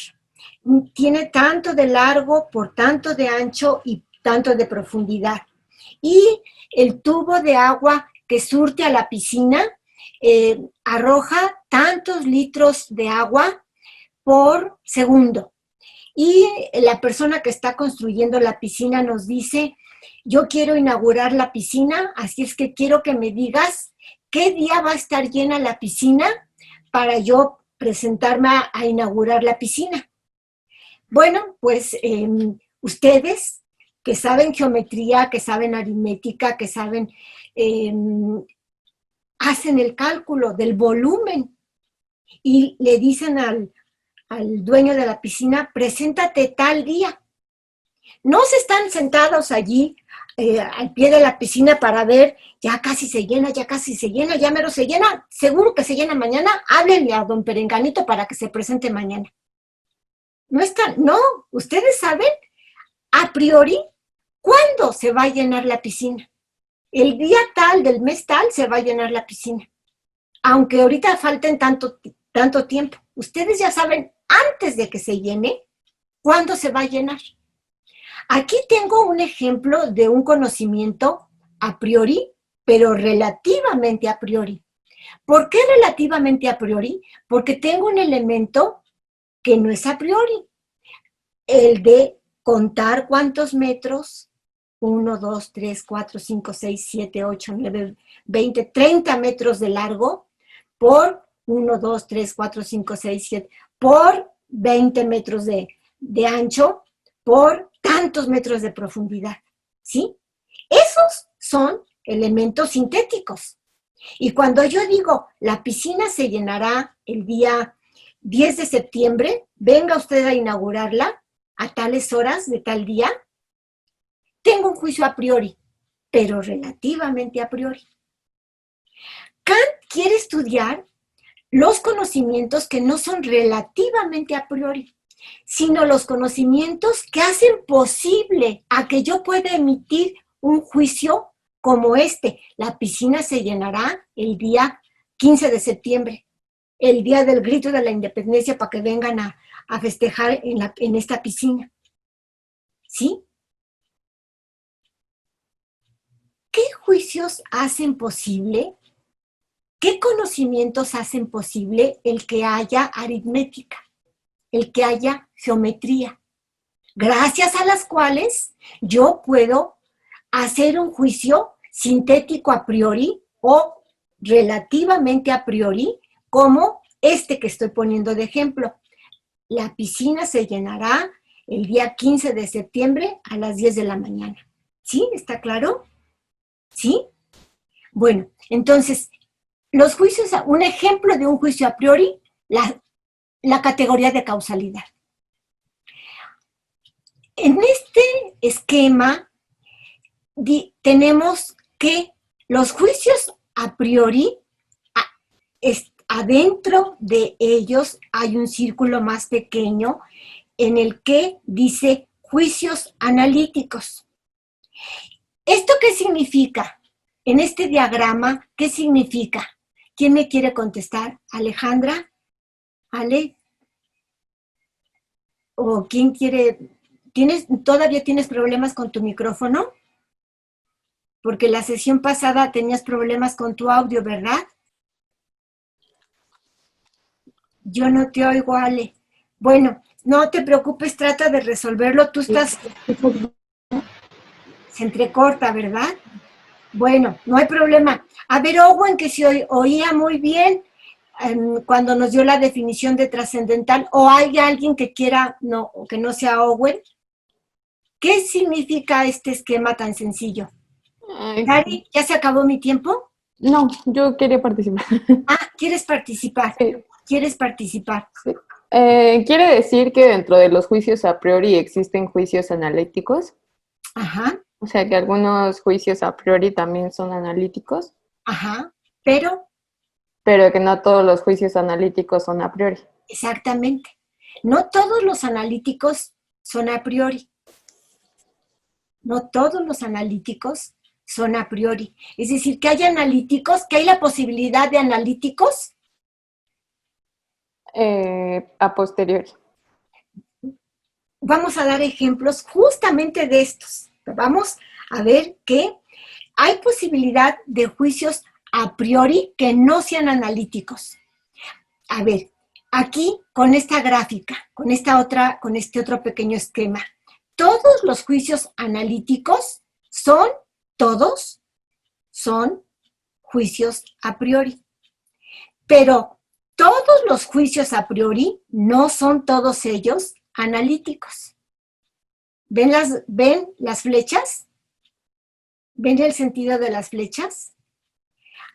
Tiene tanto de largo por tanto de ancho y tanto de profundidad. Y el tubo de agua que surte a la piscina arroja tantos litros de agua por segundo. Y la persona que está construyendo la piscina nos dice, yo quiero inaugurar la piscina, así es que quiero que me digas qué día va a estar llena la piscina para yo presentarme a inaugurar la piscina. Bueno, pues ustedes que saben geometría, que saben aritmética, que saben, hacen el cálculo del volumen y le dicen al dueño de la piscina, preséntate tal día. No se están sentados allí al pie de la piscina para ver, ya casi se llena, ya casi se llena, ya mero se llena, seguro que se llena mañana, háblenle a don Perenganito para que se presente mañana. No están, no, ustedes saben a priori cuándo se va a llenar la piscina. El día tal del mes tal se va a llenar la piscina. Aunque ahorita falten tanto tiempo. Ustedes ya saben antes de que se llene cuándo se va a llenar. Aquí tengo un ejemplo de un conocimiento a priori, pero relativamente a priori. ¿Por qué relativamente a priori? Porque tengo un elemento que no es a priori. El de contar cuántos metros, 1, 2, 3, 4, 5, 6, 7, 8, 9, 20, 30 metros de largo por 1, 2, 3, 4, 5, 6, 7, por 20 metros de ancho, por tantos metros de profundidad, ¿sí? Esos son elementos sintéticos. Y cuando yo digo, la piscina se llenará el día 10 de septiembre, venga usted a inaugurarla a tales horas de tal día, tengo un juicio a priori, pero relativamente a priori. Kant quiere estudiar los conocimientos que no son relativamente a priori, sino los conocimientos que hacen posible a que yo pueda emitir un juicio como este. La piscina se llenará el día 15 de septiembre, el día del grito de la independencia, para que vengan a festejar en esta piscina. ¿Sí? ¿Qué juicios hacen posible? ¿Qué conocimientos hacen posible el que haya aritmética, el que haya geometría? Gracias a las cuales yo puedo hacer un juicio sintético a priori o relativamente a priori, como este que estoy poniendo de ejemplo. La piscina se llenará el día 15 de septiembre a las 10 de la mañana. ¿Sí? ¿Está claro? ¿Sí? Bueno, entonces, los juicios, un ejemplo de un juicio a priori, la categoría de causalidad. En este esquema tenemos que los juicios a priori, adentro de ellos hay un círculo más pequeño en el que dice juicios analíticos. ¿Esto qué significa? En este diagrama, ¿qué significa? ¿Quién me quiere contestar? ¿Alejandra? ¿Ale? ¿O quién quiere? ¿Todavía tienes problemas con tu micrófono? Porque la sesión pasada tenías problemas con tu audio, ¿verdad? Yo no te oigo, Ale. Bueno, no te preocupes, trata de resolverlo. Tú estás... Se entrecorta, ¿verdad? Bueno, no hay problema. A ver, Owen, que se oía muy bien cuando nos dio la definición de trascendental, o hay alguien que quiera, no, que no sea Owen. ¿Qué significa este esquema tan sencillo? Cari, ¿ya se acabó mi tiempo? No, yo quería participar. Ah, ¿quieres participar? Sí. ¿Quieres participar? Sí. ¿Quiere decir que dentro de los juicios a priori existen juicios analíticos? Ajá. O sea, que algunos juicios a priori también son analíticos. Ajá, pero que no todos los juicios analíticos son a priori. Exactamente. No todos los analíticos son a priori. No todos los analíticos son a priori. Es decir, que hay analíticos, que hay la posibilidad de analíticos. A posteriori. Vamos a dar ejemplos justamente de estos. Vamos a ver que hay posibilidad de juicios a priori que no sean analíticos. A ver, aquí con esta gráfica, con este otro pequeño esquema, todos los juicios analíticos son juicios a priori. Pero todos los juicios a priori no son todos ellos analíticos. ¿Ven las flechas? ¿Ven el sentido de las flechas?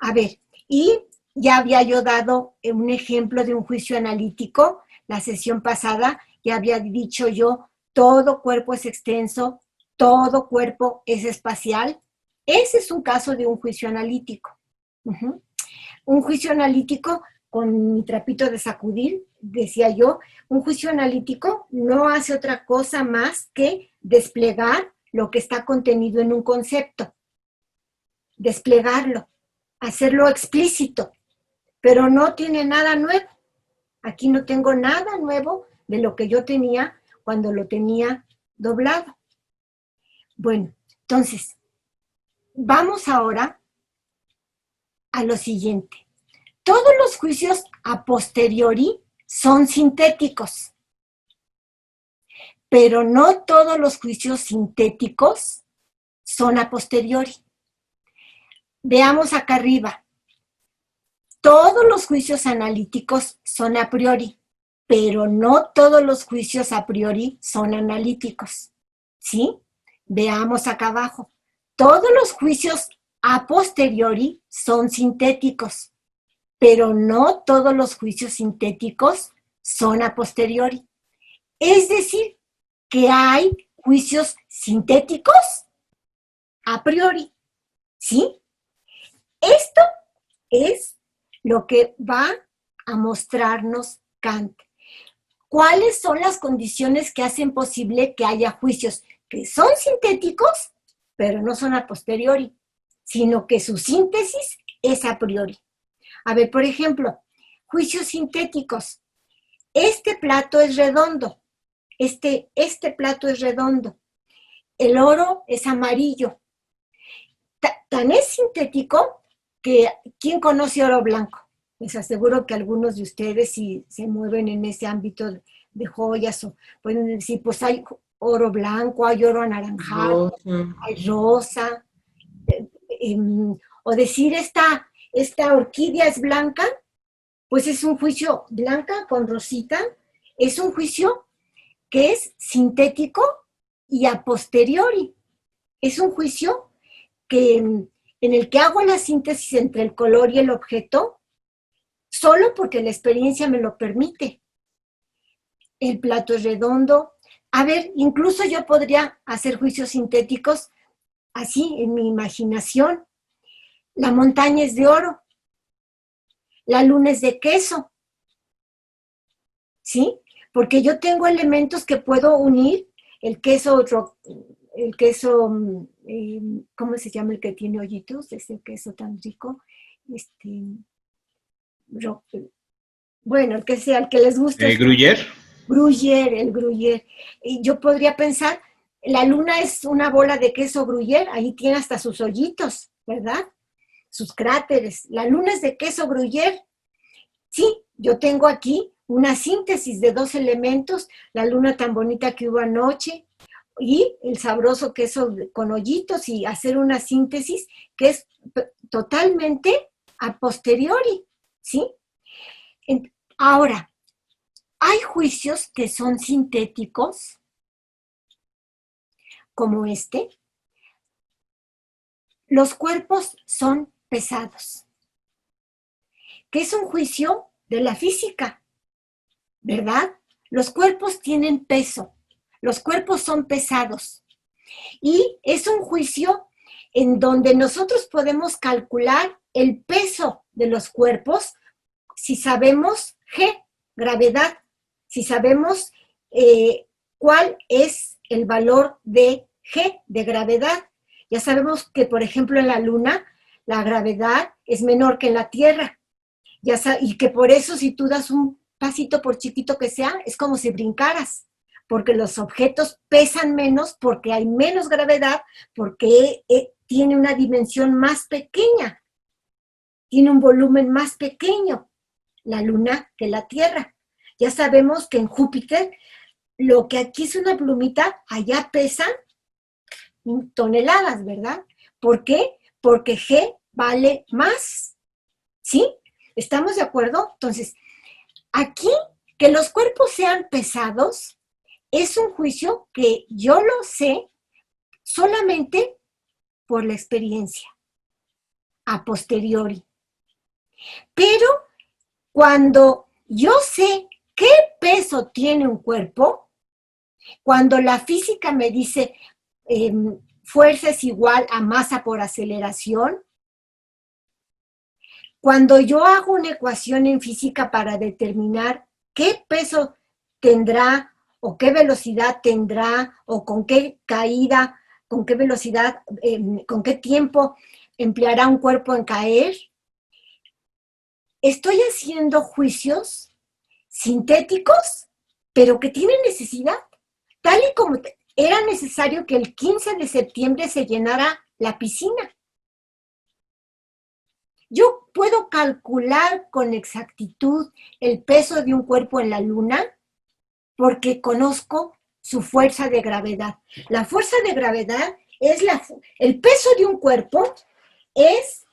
A ver, y ya había yo dado un ejemplo de un juicio analítico. La sesión pasada ya había dicho yo, todo cuerpo es extenso, todo cuerpo es espacial. Ese es un caso de un juicio analítico. Un juicio analítico, con mi trapito de sacudir, decía yo, un juicio analítico no hace otra cosa más que desplegar lo que está contenido en un concepto. Desplegarlo, hacerlo explícito, pero no tiene nada nuevo. Aquí no tengo nada nuevo de lo que yo tenía cuando lo tenía doblado. Bueno, entonces, vamos ahora a lo siguiente. Todos los juicios a posteriori son sintéticos, pero no todos los juicios sintéticos son a posteriori. Veamos acá arriba. Todos los juicios analíticos son a priori, pero no todos los juicios a priori son analíticos. ¿Sí? Veamos acá abajo. Todos los juicios a posteriori son sintéticos, pero no todos los juicios sintéticos son a posteriori. Es decir, que hay juicios sintéticos a priori. ¿Sí? Esto es lo que va a mostrarnos Kant. ¿Cuáles son las condiciones que hacen posible que haya juicios que son sintéticos, pero no son a posteriori, sino que su síntesis es a priori? A ver, por ejemplo, juicios sintéticos. Este plato es redondo. Este plato es redondo. El oro es amarillo. Tan es sintético que ¿quién conoce oro blanco? Les aseguro que algunos de ustedes, si se mueven en ese ámbito de joyas, o pueden decir, pues hay oro blanco, hay oro anaranjado, hay rosa, o decir esta orquídea es blanca, pues es un juicio blanca con rosita, es un juicio que es sintético y a posteriori. Es un juicio que, en el que hago la síntesis entre el color y el objeto solo porque la experiencia me lo permite. El plato es redondo. A ver, incluso yo podría hacer juicios sintéticos así en mi imaginación. La montaña es de oro. La luna es de queso. ¿Sí? Porque yo tengo elementos que puedo unir. El queso, ¿cómo se llama el que tiene hoyitos? Ese queso tan rico. Bueno, el que sea, el que les guste. ¿El Gruyère? Gruyère, el Gruyère. Y yo podría pensar, la luna es una bola de queso Gruyère, ahí tiene hasta sus hoyitos, ¿verdad? Sus cráteres. La luna es de queso Gruyère. Sí, yo tengo aquí una síntesis de dos elementos, la luna tan bonita que hubo anoche y el sabroso queso con hoyitos, y hacer una síntesis que es totalmente a posteriori, ¿sí? Ahora, hay juicios que son sintéticos, como este. Los cuerpos son pesados, que es un juicio de la física, ¿verdad? Los cuerpos tienen peso, los cuerpos son pesados, y es un juicio en donde nosotros podemos calcular el peso de los cuerpos si sabemos G, gravedad, si sabemos cuál es el valor de G, de gravedad. Ya sabemos que, por ejemplo, en la Luna, la gravedad es menor que en la Tierra. Y que por eso, si tú das un pasito, por chiquito que sea, es como si brincaras, porque los objetos pesan menos, porque hay menos gravedad, porque tiene una dimensión más pequeña, tiene un volumen más pequeño, la Luna, que la Tierra. Ya sabemos que en Júpiter, lo que aquí es una plumita, allá pesa toneladas, ¿verdad? ¿Por qué? Porque G vale más, ¿sí? ¿Estamos de acuerdo? Entonces, Aquí, que los cuerpos sean pesados es un juicio que yo lo sé solamente por la experiencia, a posteriori. Pero cuando yo sé qué peso tiene un cuerpo, cuando la física me dice fuerza es igual a masa por aceleración, cuando yo hago una ecuación en física para determinar qué peso tendrá o qué velocidad tendrá o con qué caída, con qué velocidad, con qué tiempo empleará un cuerpo en caer, estoy haciendo juicios sintéticos, pero que tienen necesidad. Tal y como era necesario que el 15 de septiembre se llenara la piscina. Yo puedo calcular con exactitud el peso de un cuerpo en la luna porque conozco su fuerza de gravedad. La fuerza de gravedad es el peso de un cuerpo es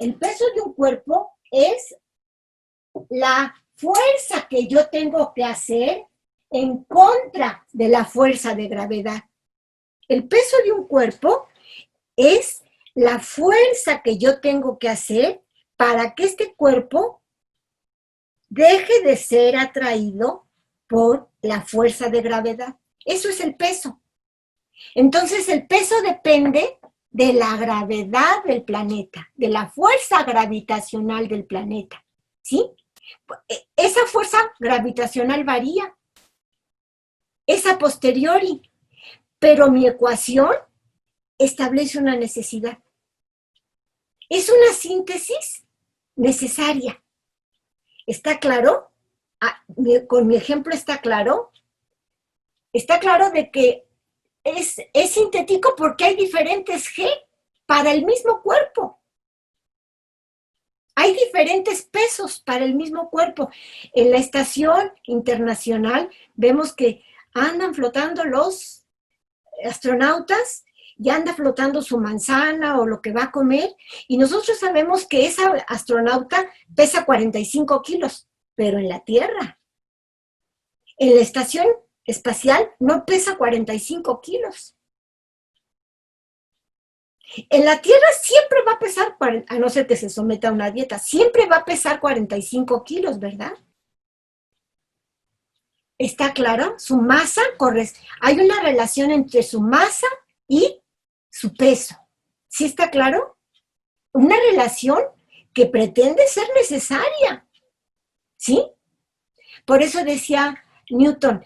la fuerza que yo tengo que hacer en contra de la fuerza de gravedad. El peso de un cuerpo es la fuerza que yo tengo que hacer para que este cuerpo deje de ser atraído por la fuerza de gravedad. Eso es el peso. Entonces, el peso depende de la gravedad del planeta, de la fuerza gravitacional del planeta, ¿sí? Esa fuerza gravitacional varía, es a posteriori, pero mi ecuación establece una necesidad. Es una síntesis necesaria. ¿Está claro? Con mi ejemplo está claro. Está claro de que es sintético porque hay diferentes G para el mismo cuerpo. Hay diferentes pesos para el mismo cuerpo. En la estación internacional vemos que andan flotando los astronautas y anda flotando su manzana o lo que va a comer, y nosotros sabemos que esa astronauta pesa 45 kilos, pero en la Tierra, en la estación espacial, no pesa 45 kilos. En la Tierra siempre va a pesar, a no ser que se someta a una dieta, siempre va a pesar 45 kilos, ¿verdad? ¿Está claro? Su masa hay una relación entre su masa y su peso. ¿Sí está claro? Una relación que pretende ser necesaria. ¿Sí? Por eso decía Newton,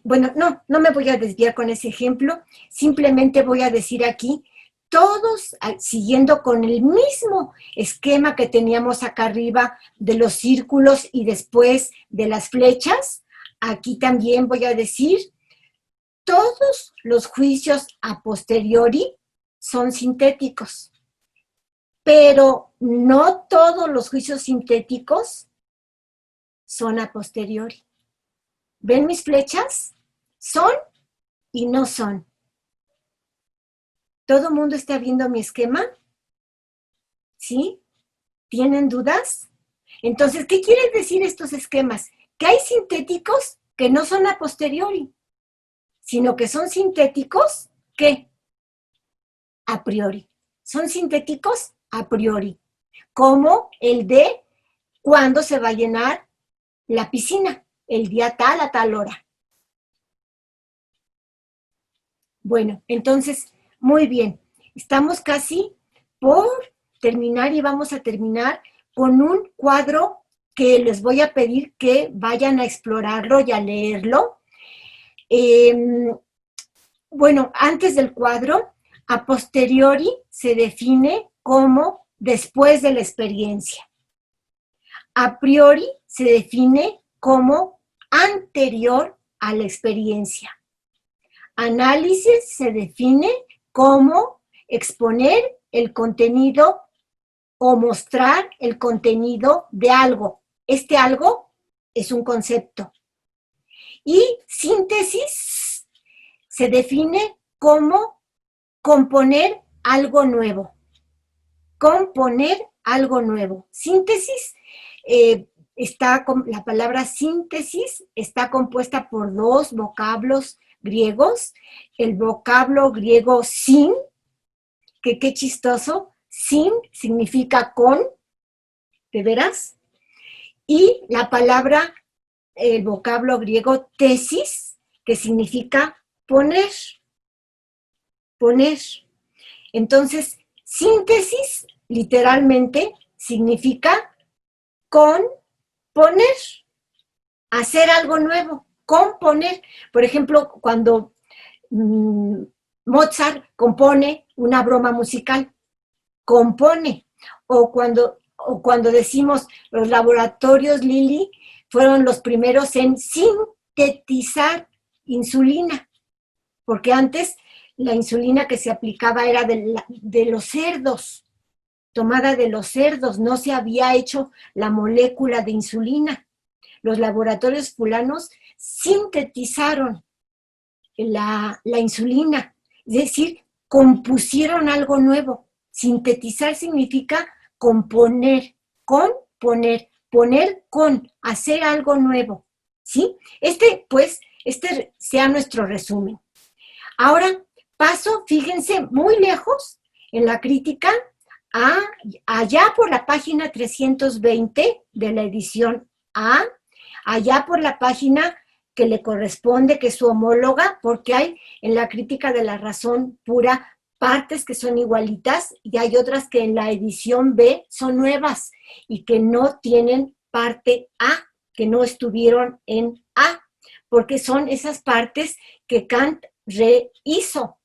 bueno, no me voy a desviar con ese ejemplo, simplemente voy a decir aquí, todos siguiendo con el mismo esquema que teníamos acá arriba de los círculos y después de las flechas, aquí también voy a decir, todos los juicios a posteriori son sintéticos, pero no todos los juicios sintéticos son a posteriori. ¿Ven mis flechas? Son y no son. ¿Todo el mundo está viendo mi esquema? ¿Sí? ¿Tienen dudas? Entonces, ¿qué quieren decir estos esquemas? Que hay sintéticos que no son a posteriori, sino que son sintéticos que a priori. Son sintéticos a priori, como el de cuándo se va a llenar la piscina, el día tal a tal hora. Bueno, entonces, muy bien. Estamos casi por terminar y vamos a terminar con un cuadro que les voy a pedir que vayan a explorarlo y a leerlo. Bueno, antes del cuadro, a posteriori se define como después de la experiencia. A priori se define como anterior a la experiencia. Análisis se define como exponer el contenido o mostrar el contenido de algo. Este algo es un concepto. Y síntesis se define como componer algo nuevo. Componer algo nuevo. Síntesis la palabra síntesis está compuesta por dos vocablos griegos. El vocablo griego sin, que qué chistoso, sin significa con, ¿de veras? Y la palabra, el vocablo griego tesis, que significa poner, poner. Entonces, síntesis literalmente significa con poner, hacer algo nuevo, componer. Por ejemplo, cuando Mozart compone una broma musical, compone. O cuando decimos los laboratorios Lilly fueron los primeros en sintetizar insulina, porque antes la insulina que se aplicaba era de los cerdos, tomada de los cerdos, no se había hecho la molécula de insulina. Los laboratorios fulanos sintetizaron la insulina, es decir, compusieron algo nuevo. Sintetizar significa componer, poner con, hacer algo nuevo, ¿sí? Este sea nuestro resumen. Ahora paso, fíjense, muy lejos en la crítica, allá por la página 320 de la edición A, allá por la página que le corresponde, que es su homóloga, porque hay en la crítica de la razón pura partes que son igualitas y hay otras que en la edición B son nuevas y que no tienen parte A, que no estuvieron en A, porque son esas partes que Kant rehizo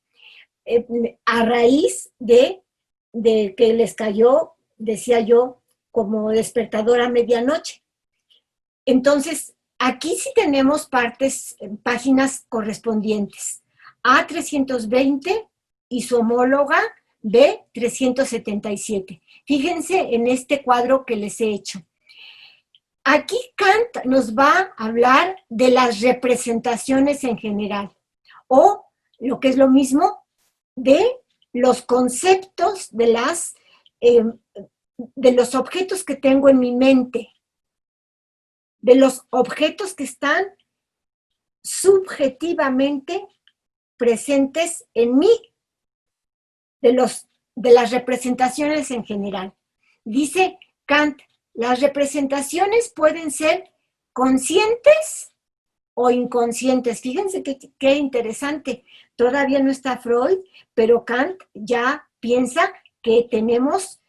a raíz de que les cayó, decía yo, como despertador a medianoche. Entonces, aquí sí tenemos páginas correspondientes. A320 y su homóloga B377. Fíjense en este cuadro que les he hecho. Aquí Kant nos va a hablar de las representaciones en general, o lo que es lo mismo, de los conceptos de los objetos que tengo en mi mente, de los objetos que están subjetivamente presentes en mí, de las representaciones en general. Dice Kant, las representaciones pueden ser conscientes o inconscientes. Fíjense qué interesante. Todavía no está Freud, pero Kant ya piensa que tenemos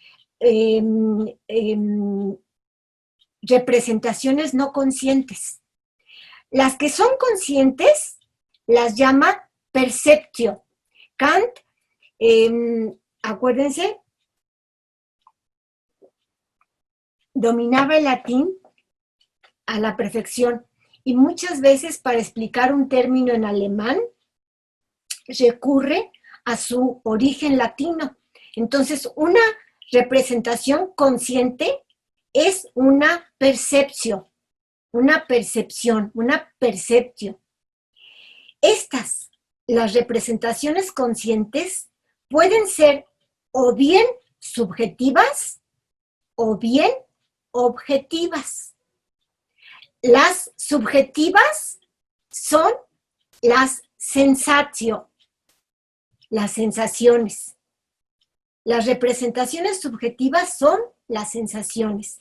representaciones no conscientes. Las que son conscientes las llama perceptio. Kant, acuérdense, dominaba el latín a la perfección y muchas veces para explicar un término en alemán recurre a su origen latino. Entonces, una representación consciente es una percepción, una percepción, una perceptio. Las representaciones conscientes pueden ser o bien subjetivas o bien objetivas. Las subjetivas son las sensatio, las sensaciones. Las representaciones subjetivas son las sensaciones.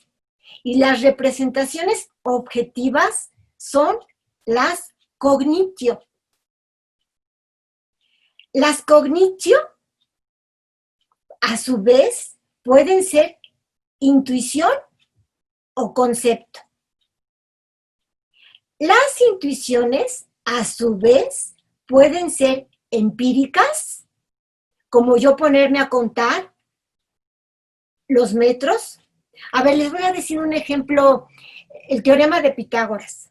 Y las representaciones objetivas son las cognitio. Las cognitio, a su vez, pueden ser intuición o concepto. Las intuiciones, a su vez, pueden ser empíricas, como yo ponerme a contar los metros. A ver, les voy a decir un ejemplo, el teorema de Pitágoras.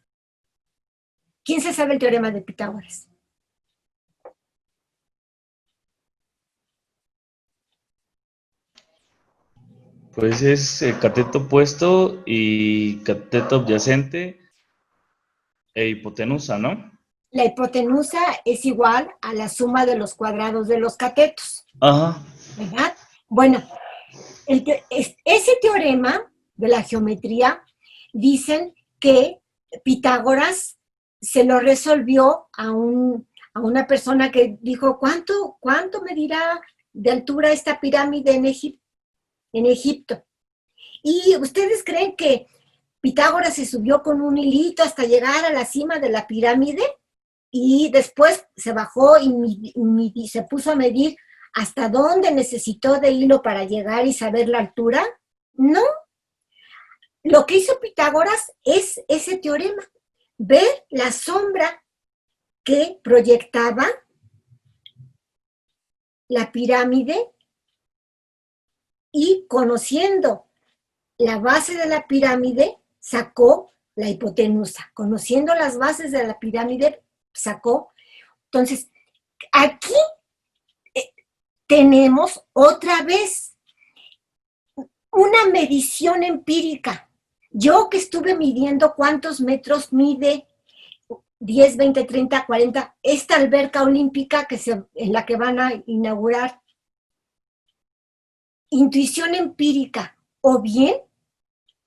¿Quién se sabe el teorema de Pitágoras? Pues es cateto opuesto y cateto adyacente e hipotenusa, ¿no? La hipotenusa es igual a la suma de los cuadrados de los catetos. Ajá. ¿Verdad? Bueno, ese teorema de la geometría dicen que Pitágoras se lo resolvió a una persona que dijo, ¿cuánto medirá de altura esta pirámide en Egipto? ¿Y ustedes creen que Pitágoras se subió con un hilito hasta llegar a la cima de la pirámide y después se bajó y se puso a medir hasta dónde necesitó de hilo para llegar y saber la altura? No. Lo que hizo Pitágoras es ese teorema, ver la sombra que proyectaba la pirámide y conociendo la base de la pirámide, sacó la hipotenusa. Conociendo las bases de la pirámide, sacó. Entonces, aquí tenemos otra vez una medición empírica. Yo que estuve midiendo cuántos metros mide 10, 20, 30, 40, esta alberca olímpica en la que van a inaugurar. Intuición empírica, o bien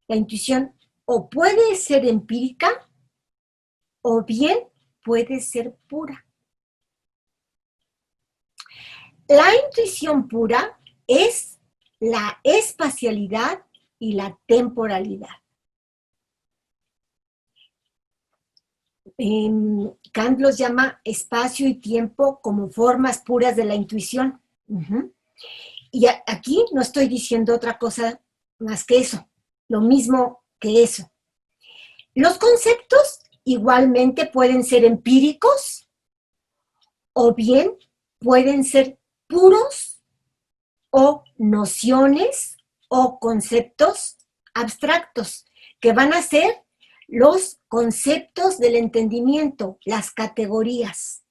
la intuición o puede ser empírica o bien puede ser pura. La intuición pura es la espacialidad y la temporalidad. Kant los llama espacio y tiempo como formas puras de la intuición. Y aquí no estoy diciendo otra cosa más que eso, lo mismo que eso. Los conceptos igualmente pueden ser empíricos o bien pueden ser puros o nociones o conceptos abstractos, que van a ser los conceptos del entendimiento, las categorías.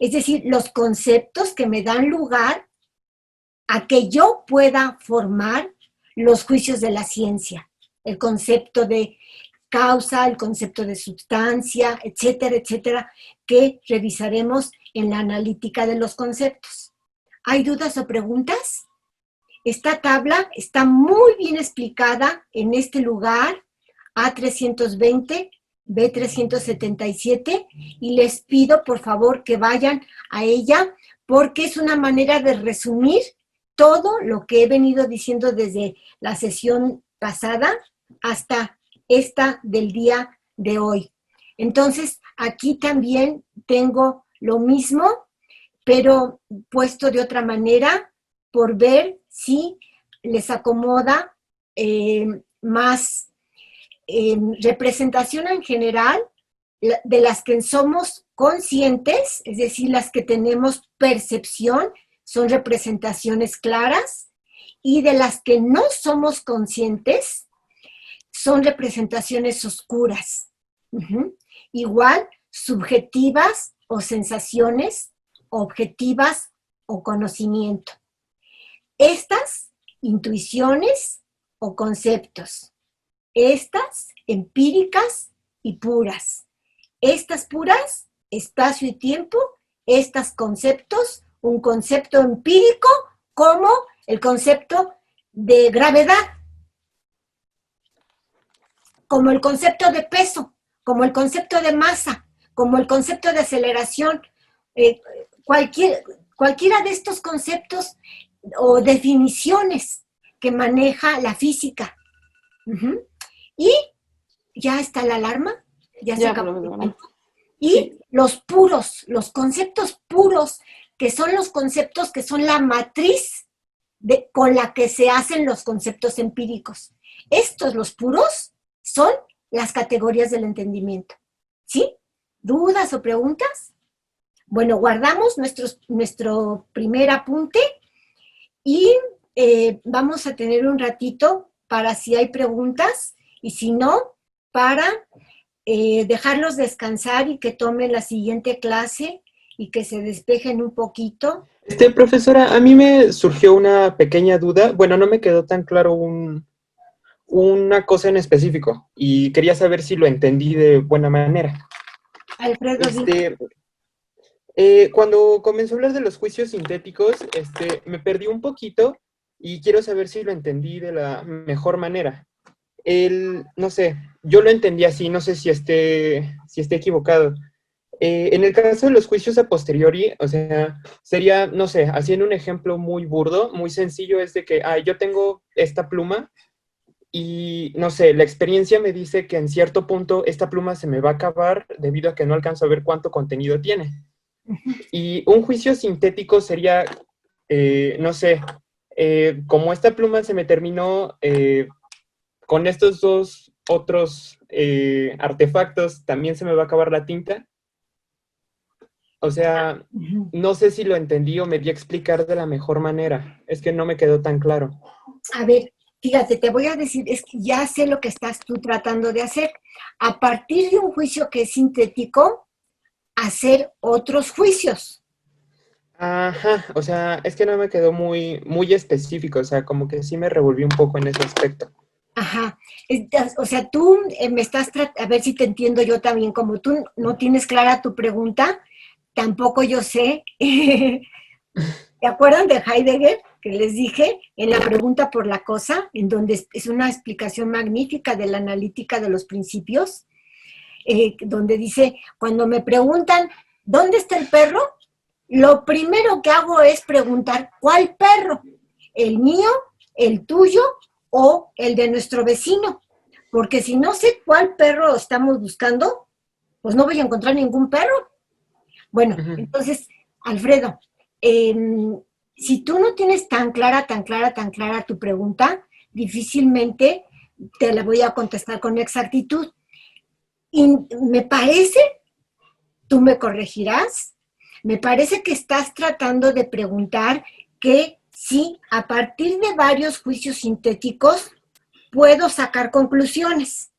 Es decir, los conceptos que me dan lugar a que yo pueda formar los juicios de la ciencia, el concepto de causa, el concepto de sustancia, etcétera, etcétera, que revisaremos en la analítica de los conceptos. ¿Hay dudas o preguntas? Esta tabla está muy bien explicada en este lugar, A320, B377, y les pido por favor que vayan a ella porque es una manera de resumir todo lo que he venido diciendo desde la sesión pasada hasta esta del día de hoy. Entonces, aquí también tengo lo mismo, pero puesto de otra manera, por ver si les acomoda más representación en general de las que somos conscientes, es decir, las que tenemos percepción, son representaciones claras, y de las que no somos conscientes, son representaciones oscuras. Igual, subjetivas o sensaciones, objetivas o conocimiento. Estas, intuiciones o conceptos. Estas, empíricas y puras. Estas puras, espacio y tiempo. Estas conceptos, un concepto empírico como el concepto de gravedad, como el concepto de peso, como el concepto de masa, como el concepto de aceleración, cualquiera de estos conceptos o definiciones que maneja la física. Y ya está la alarma, ya se acabó el tiempo. Y sí, los puros, los conceptos puros, que son los conceptos que son la matriz con la que se hacen los conceptos empíricos. Estos, los puros, son las categorías del entendimiento. ¿Sí? ¿Dudas o preguntas? Bueno, guardamos nuestro primer apunte y vamos a tener un ratito para si hay preguntas y si no, para dejarlos descansar y que tomen la siguiente clase y que se despejen un poquito. Profesora, a mí me surgió una pequeña duda. Bueno, no me quedó tan claro una cosa en específico y quería saber si lo entendí de buena manera. Alfredo, cuando comenzó a hablar de los juicios sintéticos, me perdí un poquito y quiero saber si lo entendí de la mejor manera. no sé, yo lo entendí así, no sé si esté equivocado. En el caso de los juicios a posteriori, o sea, sería, no sé, haciendo un ejemplo muy burdo, muy sencillo, es de que, yo tengo esta pluma y, no sé, la experiencia me dice que en cierto punto esta pluma se me va a acabar debido a que no alcanzo a ver cuánto contenido tiene. Y un juicio sintético sería, no sé, como esta pluma se me terminó, con estos dos otros artefactos, también se me va a acabar la tinta. O sea, Ujú. no sé si lo entendí o me di a explicar de la mejor manera. Es que no me quedó tan claro. A ver, fíjate, te voy a decir, es que ya sé lo que estás tú tratando de hacer. A partir de un juicio que es sintético, hacer otros juicios. Ajá, o sea, es que no me quedó muy específico, o sea, como que sí me revolví un poco en ese aspecto. Ajá. O sea, tú me estás a ver si te entiendo yo también, como tú no tienes clara tu pregunta, tampoco yo sé. ¿Te acuerdan de Heidegger que les dije en la pregunta por la cosa, en donde es una explicación magnífica de la analítica de los principios, donde dice, cuando me preguntan, ¿dónde está el perro? Lo primero que hago es preguntar, ¿cuál perro? ¿El mío, el tuyo o el de nuestro vecino? Porque si no sé cuál perro estamos buscando, pues no voy a encontrar ningún perro. Bueno, Ujú. entonces, Alfredo, si tú no tienes tan clara tu pregunta, difícilmente te la voy a contestar con exactitud. Y me parece, tú me corregirás, me parece que estás tratando de preguntar que si a partir de varios juicios sintéticos puedo sacar conclusiones.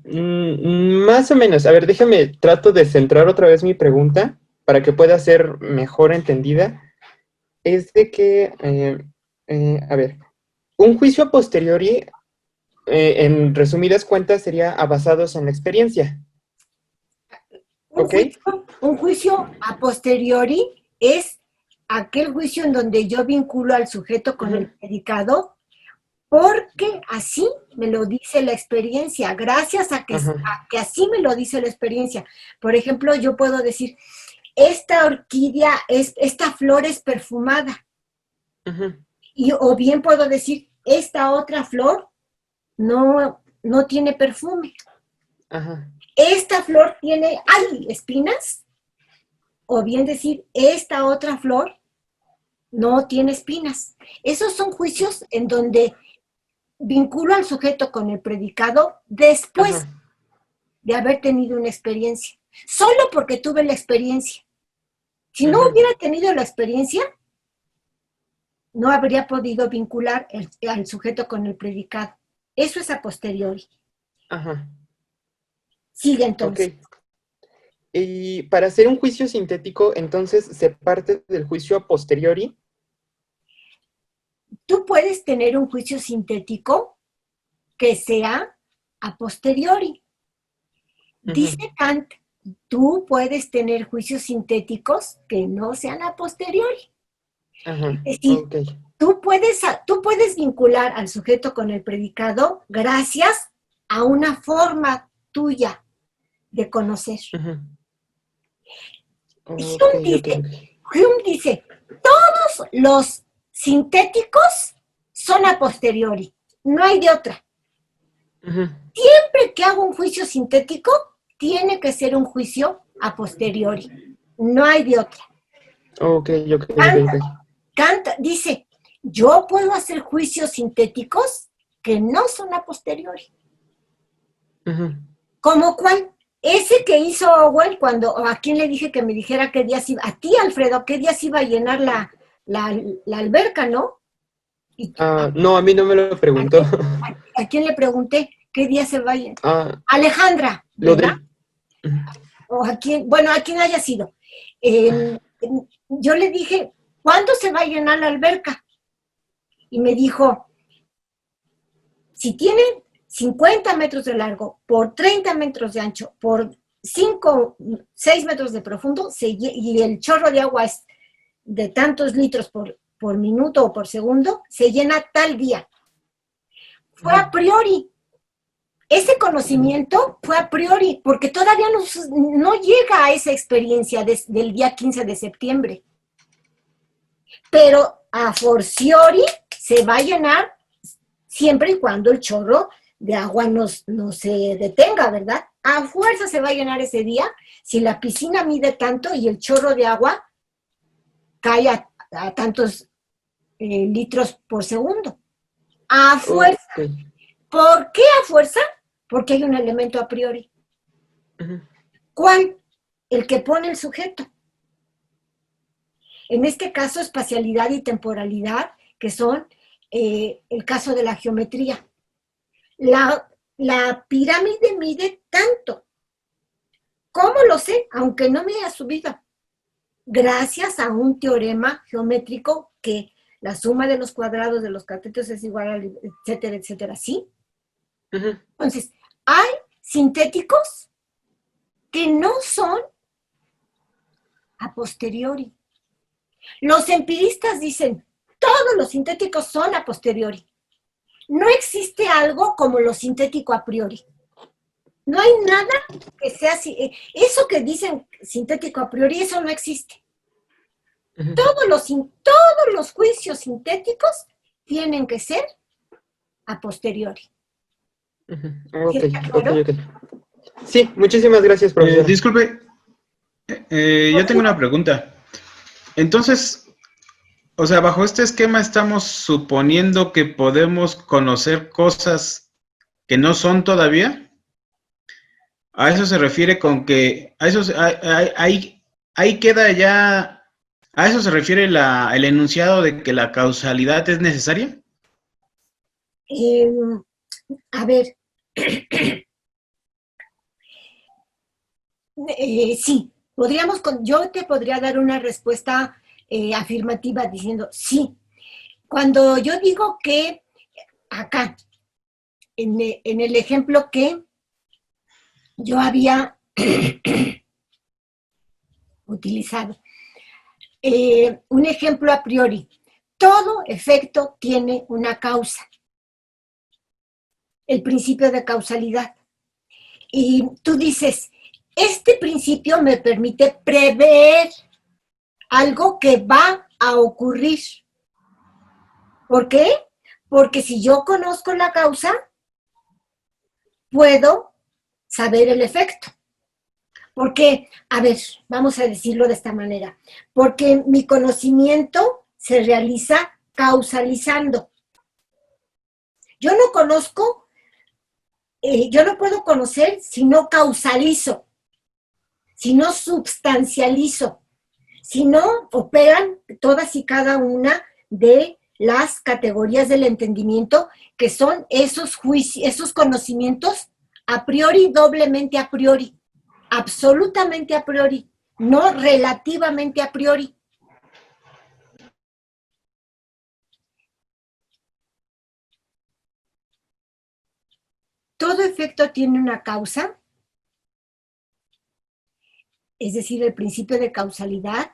Más o menos. A ver, déjame, trato de centrar otra vez mi pregunta para que pueda ser mejor entendida. Es de que, a ver, un juicio a posteriori, en resumidas cuentas, sería basados en la experiencia, Un ¿ok? juicio, un juicio a posteriori es aquel juicio en donde yo vinculo al sujeto con Ujú, el predicado porque así me lo dice la experiencia, gracias ajá, a que así me lo dice la experiencia. Por ejemplo, yo puedo decir, esta orquídea, esta flor es perfumada, ujú, o bien puedo decir, esta otra flor no tiene perfume. ajá, Esta flor tiene, ¡ay!, espinas, o bien decir, esta otra flor no tiene espinas. Esos son juicios en donde vinculo al sujeto con el predicado después ajá, de haber tenido una experiencia, solo porque tuve la experiencia. Si no ujú, hubiera tenido la experiencia, no habría podido vincular al sujeto con el predicado. Eso es a posteriori. ajá, Sigue ok. entonces. Y para hacer un juicio sintético, entonces se parte del juicio a posteriori. Tú puedes tener un juicio sintético que sea a posteriori. Ujú, Dice Kant, tú puedes tener juicios sintéticos que no sean a posteriori. ajá, Es decir, ok. tú puedes vincular al sujeto con el predicado gracias a una forma tuya de conocer. Ujú, ok, Hume ok, dice, ok. Hume dice, todos los sintéticos son a posteriori, no hay de otra. Ujú, Siempre que hago un juicio sintético, tiene que ser un juicio a posteriori, no hay de otra. ok, ok, ok, Kant, ok. Kant dice, yo puedo hacer juicios sintéticos que no son a posteriori. Ujú, ¿Cómo cuál? Ese que hizo Owen cuando, o a quién le dije que me dijera qué días iba, a ti, Alfredo, qué días iba a llenar la alberca, ¿no? Y no, a mí no me lo ¿a preguntó. quién, a quién le pregunté qué día se va a llenar? Ah, Alejandra, lo ¿verdad? del... Ujú, O a quién, bueno, a quién haya sido. Yo le dije, ¿cuándo se va a llenar la alberca? Y me dijo, si tiene 50 metros de largo, por 30 metros de ancho, por 5, 6 metros de profundo, y el chorro de agua es de tantos litros por minuto o por segundo, se llena tal día. fue a priori. Ese conocimiento fue a priori, porque todavía no llega a esa experiencia del día 15 de septiembre. Pero a fortiori se va a llenar siempre y cuando el chorro de agua no se detenga, ¿verdad? A fuerza se va a llenar ese día si la piscina mide tanto y el chorro de agua cae a tantos litros por segundo. A fuerza. Okay. ¿Por qué a fuerza? Porque hay un elemento a priori. Ujú. ¿Cuál? El que pone el sujeto. En este caso, espacialidad y temporalidad, que son el caso de la geometría. La pirámide mide tanto. ¿Cómo lo sé? Aunque no me haya subido. Gracias a un teorema geométrico que la suma de los cuadrados de los catetos es igual a, etcétera, etcétera, ¿sí? Ujú. Entonces, hay sintéticos que no son a posteriori. Los empiristas dicen, todos los sintéticos son a posteriori. No existe algo como lo sintético a priori. No hay nada que sea así. Eso que dicen sintético a priori, eso no existe. Ujú. Todos los juicios sintéticos tienen que ser a posteriori. Ujú. ¿Sí Ok, está claro? ok. Sí, muchísimas gracias, profesora. Disculpe, yo tengo una pregunta. Entonces, o sea, bajo este esquema estamos suponiendo que podemos conocer cosas que no son todavía. ¿A eso se refiere con que, a eso, ahí queda ya, a eso se refiere el enunciado de que la causalidad es necesaria? A ver, sí, yo te podría dar una respuesta afirmativa diciendo sí. Cuando yo digo que acá, en el ejemplo que yo había utilizado, un ejemplo a priori, todo efecto tiene una causa, el principio de causalidad. Y tú dices, este principio me permite prever algo que va a ocurrir. ¿Por qué? Porque si yo conozco la causa, puedo saber el efecto. Porque, a ver, vamos a decirlo de esta manera, porque mi conocimiento se realiza causalizando. Yo no conozco, yo no puedo conocer si no causalizo, si no substancializo, si no operan todas y cada una de las categorías del entendimiento, que son esos conocimientos a priori, doblemente a priori, absolutamente a priori, no relativamente a priori. Todo efecto tiene una causa, es decir, el principio de causalidad,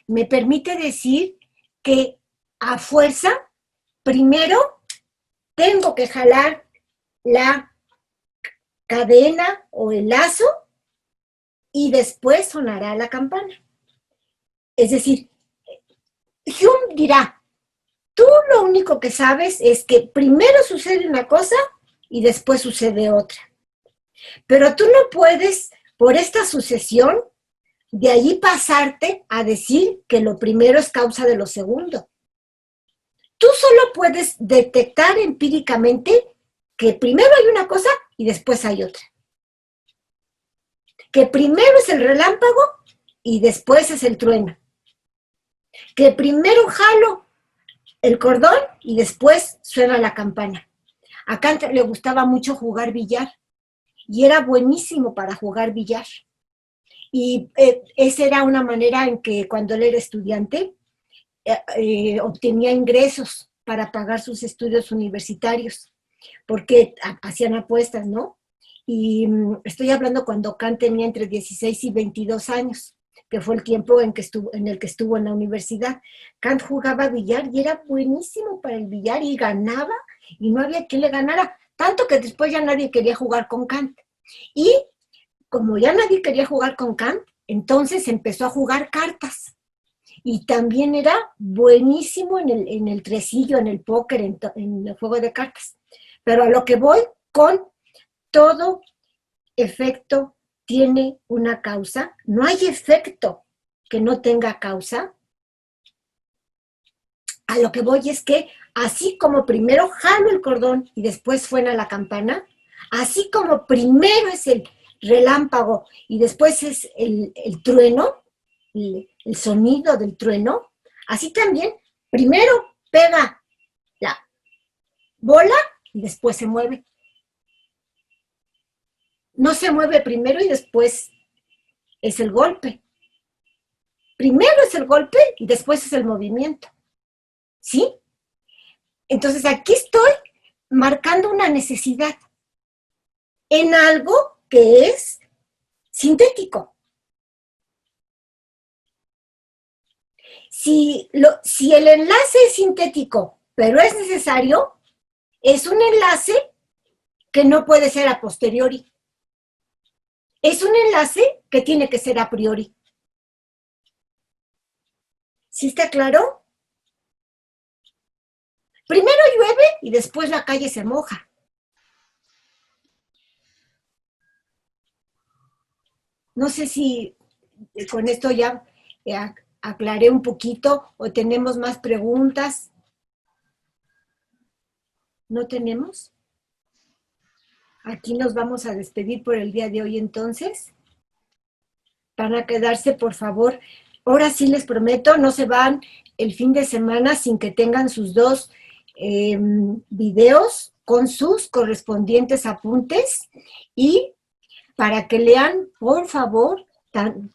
me permite decir que a fuerza, primero tengo que jalar la cadena o el lazo y después sonará la campana. Es decir, Hume dirá, tú lo único que sabes es que primero sucede una cosa y después sucede otra. Pero tú no puedes, por esta sucesión, de allí pasarte a decir que lo primero es causa de lo segundo. Tú solo puedes detectar empíricamente que primero hay una cosa y después hay otra. Que primero es el relámpago y después es el trueno. Que primero jalo el cordón y después suena la campana. A Kant le gustaba mucho jugar billar y era buenísimo para jugar billar. Y esa era una manera en que cuando él era estudiante obtenía ingresos para pagar sus estudios universitarios, porque hacían apuestas, ¿no? Y estoy hablando cuando Kant tenía entre 16 y 22 años. que fue el tiempo en el que estuvo en la universidad. Kant jugaba billar y era buenísimo para el billar y ganaba y no había quien le ganara, tanto que después ya nadie quería jugar con Kant. Y como ya nadie quería jugar con Kant, entonces empezó a jugar cartas. Y también era buenísimo en el tresillo, en el póker, en el juego de cartas. Pero a lo que voy, con todo efecto tiene una causa. No hay efecto que no tenga causa. A lo que voy es que así como primero jalo el cordón y después suena la campana, así como primero es el relámpago y después es el trueno, el sonido del trueno, así también primero pega la bola y después se mueve. No se mueve primero y después es el golpe. Primero es el golpe y después es el movimiento. ¿Sí? Entonces aquí estoy marcando una necesidad en algo que es sintético. Si el enlace es sintético, pero es necesario, es un enlace que no puede ser a posteriori. Es un enlace que tiene que ser a priori. ¿Sí está claro? Primero llueve y después la calle se moja. No sé si con esto ya aclaré un poquito o tenemos más preguntas. ¿No tenemos? Aquí nos vamos a despedir por el día de hoy entonces. Para quedarse, por favor. Ahora sí les prometo, no se van el fin de semana sin que tengan sus 2 videos con sus correspondientes apuntes y para que lean, por favor,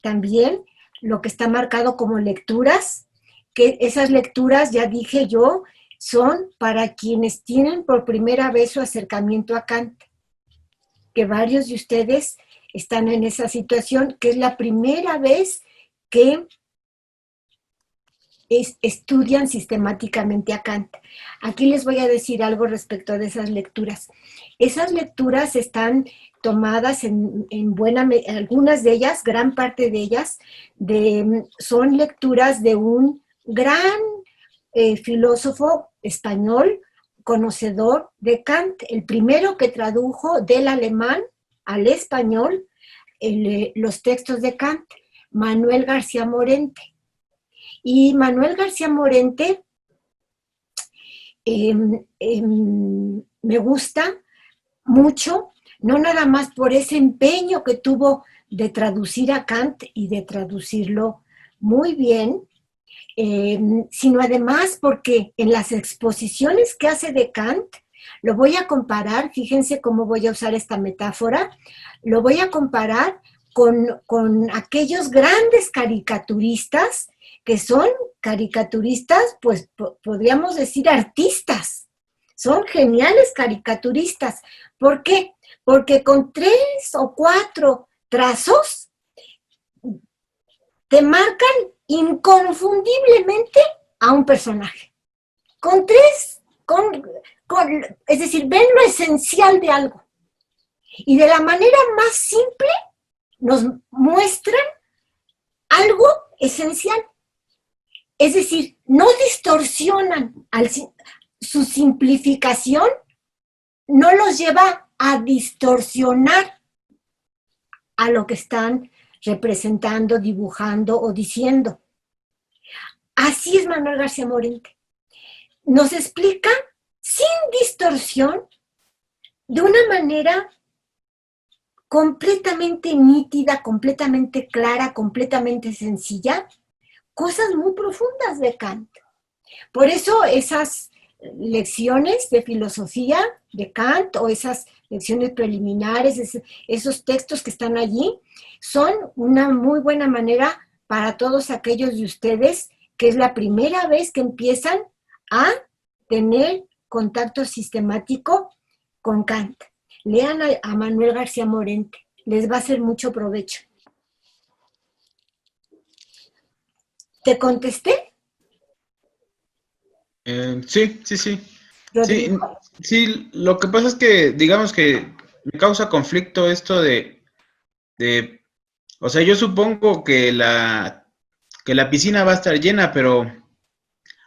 también lo que está marcado como lecturas, que esas lecturas, ya dije yo, son para quienes tienen por primera vez su acercamiento a Kant, que varios de ustedes están en esa situación, que es la primera vez que estudian sistemáticamente a Kant. Aquí les voy a decir algo respecto de esas lecturas. Esas lecturas están tomadas algunas de ellas, gran parte de ellas, son lecturas de un gran filósofo español, conocedor de Kant, el primero que tradujo del alemán al español los textos de Kant, Manuel García Morente. Y Manuel García Morente me gusta mucho, no nada más por ese empeño que tuvo de traducir a Kant y de traducirlo muy bien, sino además porque en las exposiciones que hace de Kant, lo voy a comparar, fíjense cómo voy a usar esta metáfora, lo voy a comparar con aquellos grandes caricaturistas que son caricaturistas, pues podríamos decir artistas, son geniales caricaturistas. ¿Por qué? Porque con 3 o 4 trazos te marcan inconfundiblemente a un personaje. Con 3, es decir, ven lo esencial de algo. Y de la manera más simple nos muestran algo esencial. Es decir, no distorsionan, su simplificación no los lleva a distorsionar a lo que están representando, dibujando o diciendo. Así es Manuel García Morente. Nos explica sin distorsión, de una manera completamente nítida, completamente clara, completamente sencilla, cosas muy profundas de Kant. Por eso esas lecciones de filosofía de Kant o esas lecciones preliminares, esos textos que están allí, son una muy buena manera para todos aquellos de ustedes que es la primera vez que empiezan a tener contacto sistemático con Kant. Lean a Manuel García Morente, les va a hacer mucho provecho. ¿Te contesté, Sí, sí, sí. Rodrigo? Sí, lo que pasa es que, digamos que me causa conflicto esto o sea, yo supongo que la piscina va a estar llena, pero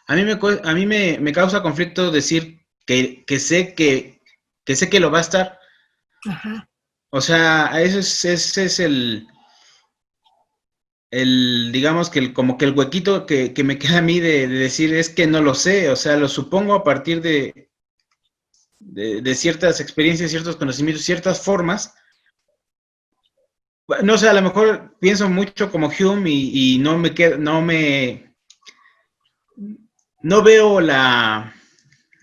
a mí me causa conflicto decir que sé que lo va a estar. Ajá. O sea, ese es digamos que como que el huequito que me queda a mí de decir es que no lo sé, o sea, lo supongo a partir de ciertas experiencias, ciertos conocimientos, ciertas formas. No sé, a lo mejor pienso mucho como Hume y no me quedo, no veo la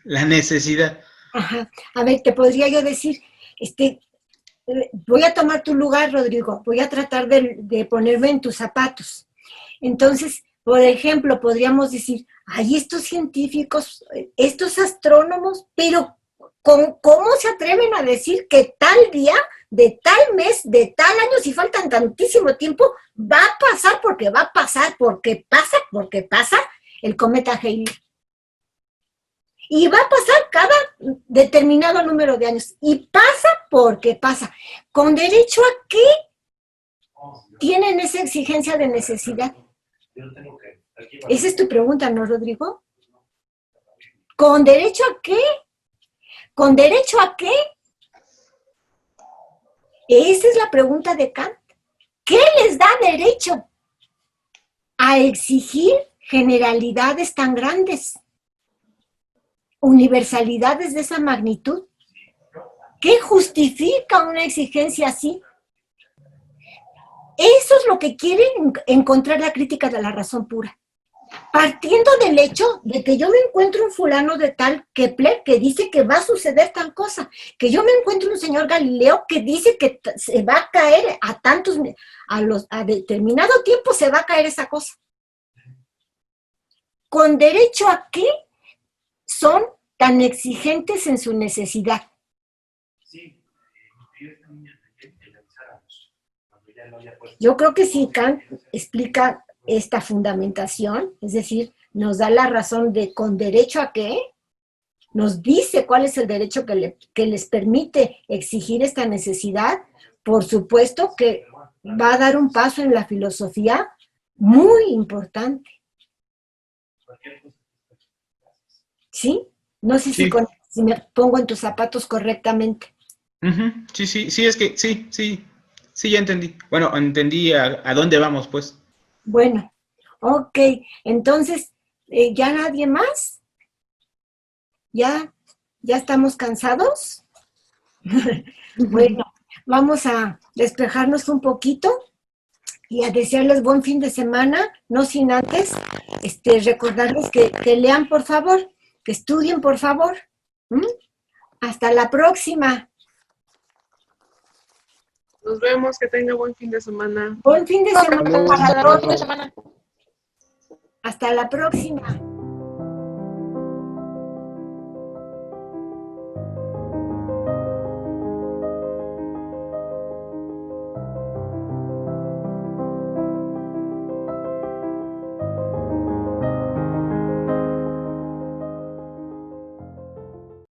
necesidad. Ajá. A ver, te podría yo decir, voy a tomar tu lugar, Rodrigo, voy a tratar de ponerme en tus zapatos. Entonces, por ejemplo, podríamos decir, hay estos científicos, estos astrónomos, pero ¿cómo se atreven a decir que tal día, de tal mes, de tal año, si faltan tantísimo tiempo, va a pasar porque va a pasar, porque pasa el cometa Halley? Y va a pasar cada determinado número de años. Y pasa porque pasa. ¿Con derecho a qué tienen esa exigencia de necesidad? Esa es tu pregunta, ¿no, Rodrigo? ¿Con derecho a qué? ¿Con derecho a qué? Esa es la pregunta de Kant. ¿Qué les da derecho a exigir generalidades tan grandes? Universalidades de esa magnitud. ¿Qué justifica una exigencia así? Eso es lo que quiere encontrar la crítica de la razón pura. Partiendo del hecho de que yo me encuentro un fulano de tal Kepler que dice que va a suceder tal cosa, que yo me encuentro un señor Galileo que dice que se va a caer a determinado tiempo se va a caer esa cosa. ¿Con derecho a qué son tan exigentes en su necesidad? Yo creo que sí, Kant explica esta fundamentación, es decir, nos da la razón de con derecho a qué, nos dice cuál es el derecho que les permite exigir esta necesidad. Por supuesto que va a dar un paso en la filosofía muy importante. ¿Sí? No sé Sí. si me pongo en tus zapatos correctamente. Sí, sí, sí, es que sí, ya entendí. Bueno, entendí a dónde vamos, pues. Bueno, ok, entonces, ¿ya nadie más? ¿Ya estamos cansados? Bueno, vamos a despejarnos un poquito y a desearles buen fin de semana, no sin antes recordarles que lean, por favor, que estudien, por favor. ¿Mm? Hasta la próxima. Nos vemos, que tenga buen fin de semana. Buen fin de semana para Hasta luego. todos. Hasta la próxima.